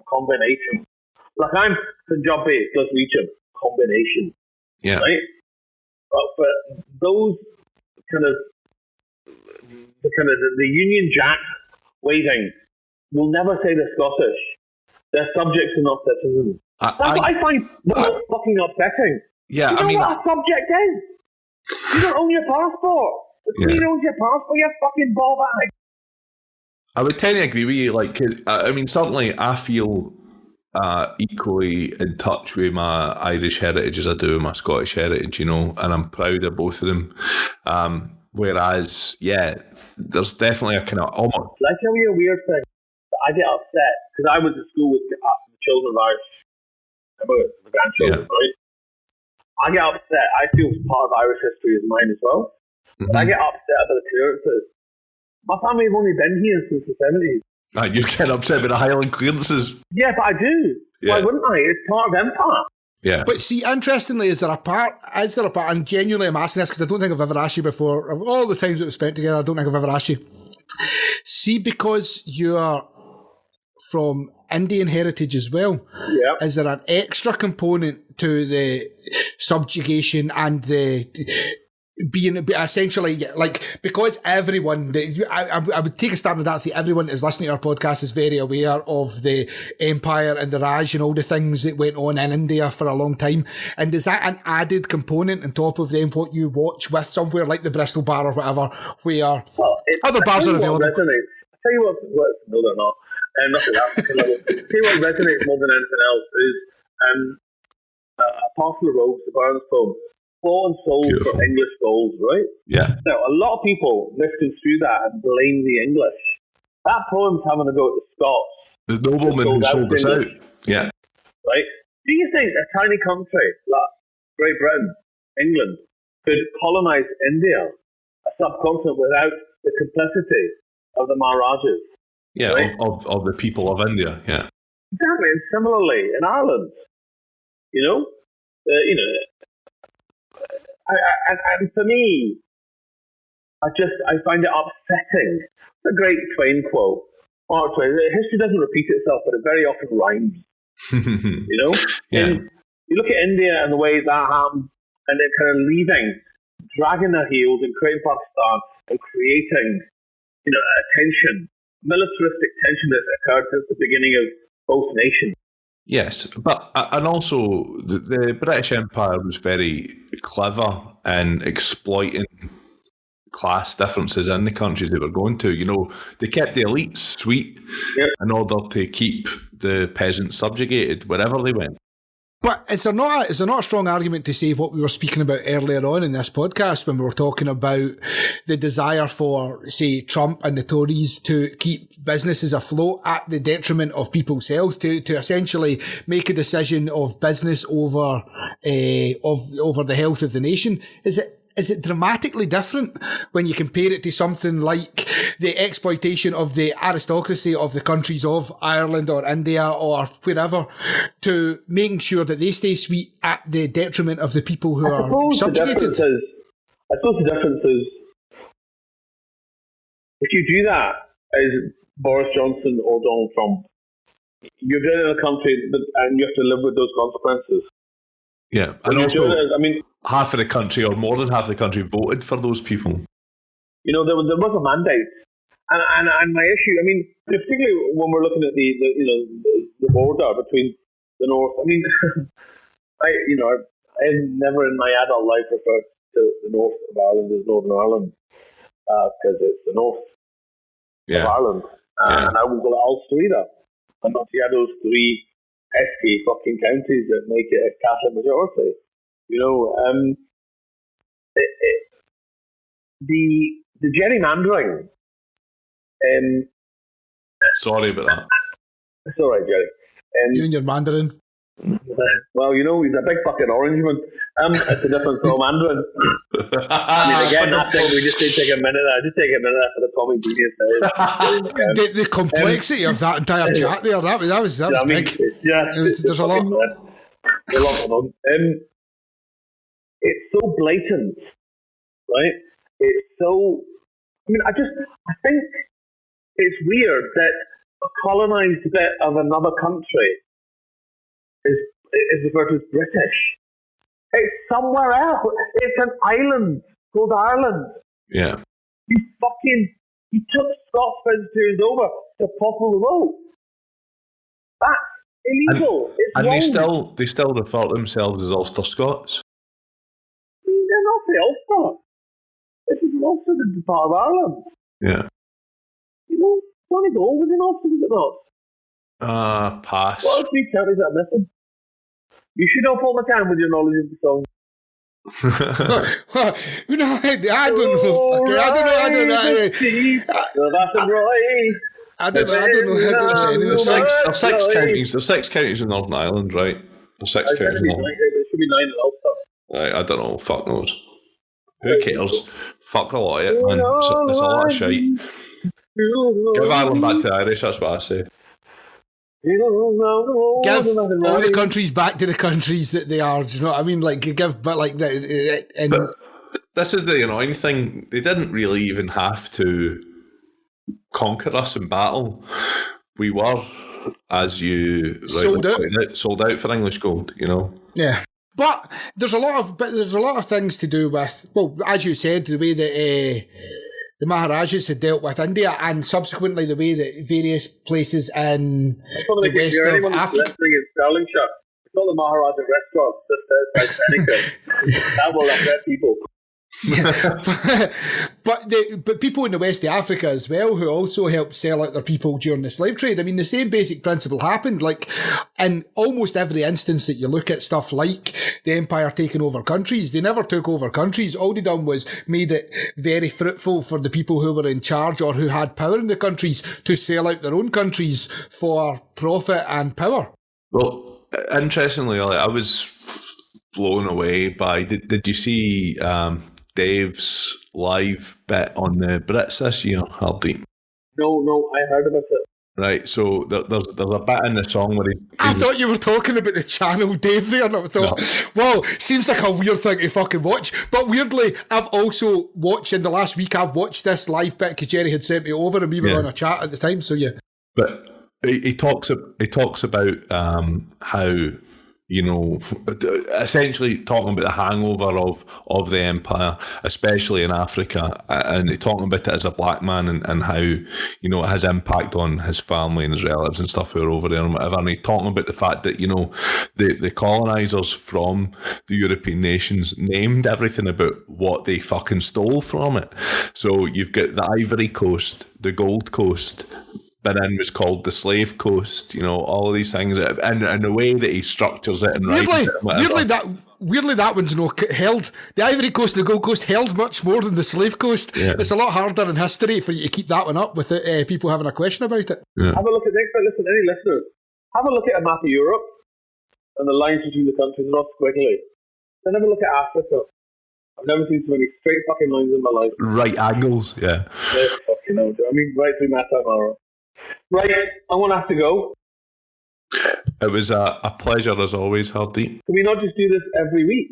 combination. Like I'm Punjabi plus Glaswegian combination. Yeah. Right? But for those the Union Jack waving will never say they're Scottish. They're subjects and not citizens. That's what I find most fucking upsetting. Yeah, you know what a subject is? You don't own your passport. The Queen owns your passport, you fucking ball bag. I would tend to agree with you. Like, 'cause, I mean, certainly I feel equally in touch with my Irish heritage as I do with my Scottish heritage, and I'm proud of both of them. Whereas, there's definitely a kind of almost. Can I tell you a weird thing? I get upset because I went to school with the children of Irish, the grandchildren, right? I get upset. I feel part of Irish history is mine as well. But I get upset about the clearances. My family have only been here since the 70s. You get upset with the Highland clearances? Yeah, but I do. Yeah. Why wouldn't I? It's part of empire. Yeah. But see, interestingly, is there a part, and genuinely I'm asking this because I don't think I've ever asked you before, of all the times that we've spent together, I don't think I've ever asked you. See, because you're from Indian heritage as well, is there an extra component to the subjugation and the being essentially like, because everyone, I would take a stab at that and say everyone that is listening to our podcast is very aware of the empire and the Raj and all the things that went on in India for a long time. And is that an added component on top of then what you watch with somewhere like the Bristol Bar or whatever, where other bars are available? I'll tell you what, no, they're not. Nothing else. I'll tell you what resonates more than anything else is a parcel of robes, the Baron's poem. Bought and sold for English gold, right? Yeah. Now, a lot of people misconstrue that and blame the English. That poem's having to go to the Scots. The nobleman who sold us out. Yeah. Right? Do you think a tiny country like Great Britain, England, could colonize India, a subcontinent, without the complicity of the Maharajas? Yeah, right? of the people of India, yeah. Exactly, and similarly in Ireland, and for me, I find it upsetting. It's a great Twain quote. Mark Twain, history doesn't repeat itself, but it very often rhymes. Yeah. And you look at India and the way that happened, and they're kind of leaving, dragging their heels and creating Pakistan and creating, a tension, militaristic tension that occurred since the beginning of both nations. Yes, but and also the British Empire was very clever in exploiting class differences in the countries they were going to. They kept the elites sweet in order to keep the peasants subjugated wherever they went. But is there not a strong argument to say what we were speaking about earlier on in this podcast when we were talking about the desire for, say, Trump and the Tories to keep businesses afloat at the detriment of people's health, to essentially make a decision of business over the health of the nation? Is it dramatically different when you compare it to something like the exploitation of the aristocracy of the countries of Ireland or India or wherever, to making sure that they stay sweet at the detriment of the people who are subjugated? I suppose the difference is, if you do that as Boris Johnson or Donald Trump, you're doing it in a country and you have to live with those consequences. Yeah, and also, half of the country, or more than half of the country, voted for those people. There was a mandate, and my issue, particularly when we're looking at the border between the north. I have never in my adult life referred to the north of Ireland as Northern Ireland because it's the north of Ireland, and I won't go to Ulster either. And not the those three pesky fucking counties that make it a Catholic majority. The gerrymandering. Sorry about that. It's all right, Jerry. You and your Mandarin. Well, he's a big fucking orangeman. It's a different from Mandarin. Again, that thing, we just need to take a minute. Just take a minute for the Tommy Genius. The complexity of that entire chat there, that was big. There's a lot. It's so blatant, right? It's so. I think it's weird that a colonized bit of another country is referred to as British. It's somewhere else. It's an island called Ireland. Yeah. You fucking You took Scots Presbyterians over to popular vote. That's illegal. It's And wrong. they still refer to themselves as Ulster Scots. I mean, they're not the Ulster. This is Ulster, the part of Ireland. Yeah. You know, Donegal was in Ulster, was it not? Pass. What are 3 counties that are missing? You should know Paul McCann with your knowledge of the song. No, I don't know. Okay, I don't know. I don't know how to say There's anything. six counties in Northern Ireland, right? There's six counties in Northern. There should be 9 in Ulster. Right, I don't know. Fuck knows. Who cares? Fuck a lot of it, man. It's a lot of shite. Give Ireland back to the Irish. That's what I say. Give all the countries back to the countries that they are. Do you know what I mean? Like give, but like that. And But this is the annoying thing. They didn't really even have to conquer us in battle. We were, as you Sold out. sold out for English gold. You know. yeah. But there's a lot of things to do with, well, as you said, the way that the Maharajas had dealt with India, and subsequently the way that various places in the west of Africa. In Stirlingshire, it's not the Maharaja restaurant just outside Seneca. That will upset people. but people in the west of Africa as well, who also helped sell out their people during the slave trade. I mean, the same basic principle happened. Like in almost every instance that you look at stuff like the empire taking over countries, they never took over countries. All they done was made it very fruitful for the people who were in charge or who had power in the countries to sell out their own countries for profit and power. Well, interestingly, I was blown away by. Did you see Dave's live bit on the Brits this year, Hardeep? No, I heard about it. Right, so there's a bit in the song where I thought you were talking about the channel Dave there, and I thought, well, seems like a weird thing to fucking watch. But weirdly, I've also watched, in the last week, I've watched this live bit because Jerry had sent me over and we were on a chat at the time, so yeah. But he talks about how, you know, essentially talking about the hangover of the empire, especially in Africa, and talking about it as a black man and how, you know, his impact on his family and his relatives and stuff who are over there and whatever. And he's talking about the fact that, you know, the colonizers from the European nations named everything about what they fucking stole from it. So you've got the Ivory Coast, the Gold Coast, Benin was called the Slave Coast, you know, all of these things, and the way that he structures it and writes it and whatever. Weirdly, that one's held. The Ivory Coast and the Gold Coast held much more than the Slave Coast. Yeah. It's a lot harder in history for you to keep that one up without people having a question about it. Yeah. Have a look at next time. Listen, any listeners, have a look at a map of Europe and the lines between the countries, not squiggly. Then have a look at Africa. I've never seen so many straight fucking lines in my life. Right angles, yeah. Fucking hell. I mean, right through my time. Right, I'm going to have to go. It was a pleasure as always, Hardeep. Can we not just do this every week?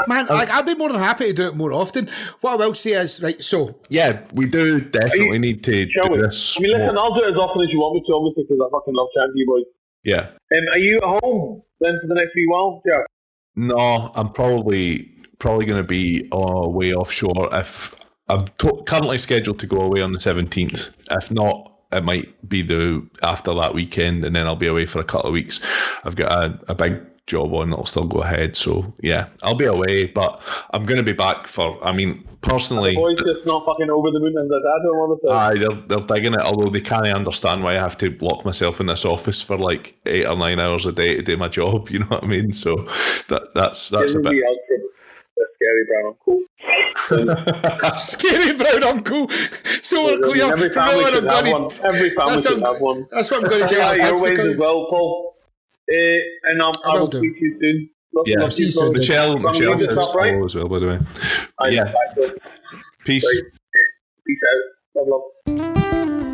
Man, I'd be more than happy to do it more often. What I will say is, right, so... Yeah, we do definitely need to do this. I mean, listen, I'll do it as often as you want me to, obviously, because I fucking love chatting to you boys. Yeah. Are you at home then for the next few while? Yeah. No, I'm probably going to be way offshore. If I'm currently scheduled to go away on the 17th. If not, it might be after that weekend, and then I'll be away for a couple of weeks. I've got a big job on that'll still go ahead, so yeah, I'll be away, but I'm going to be back for, I mean, personally... The boys just not fucking over the moon and the dad or all of that. They're digging it, although they can't understand why I have to lock myself in this office for like 8 or 9 hours a day to do my job, you know what I mean? So that's a bit... Scary brown uncle. Scary brown uncle. So we're clear. Every family should have one. Every family should have one. That's what I'm going to do. Your ways as well, Paul. And I will speak to you soon. Yeah, see you soon. Michelle is top, right? as well, by the way. Yeah. Peace. Peace out. Love.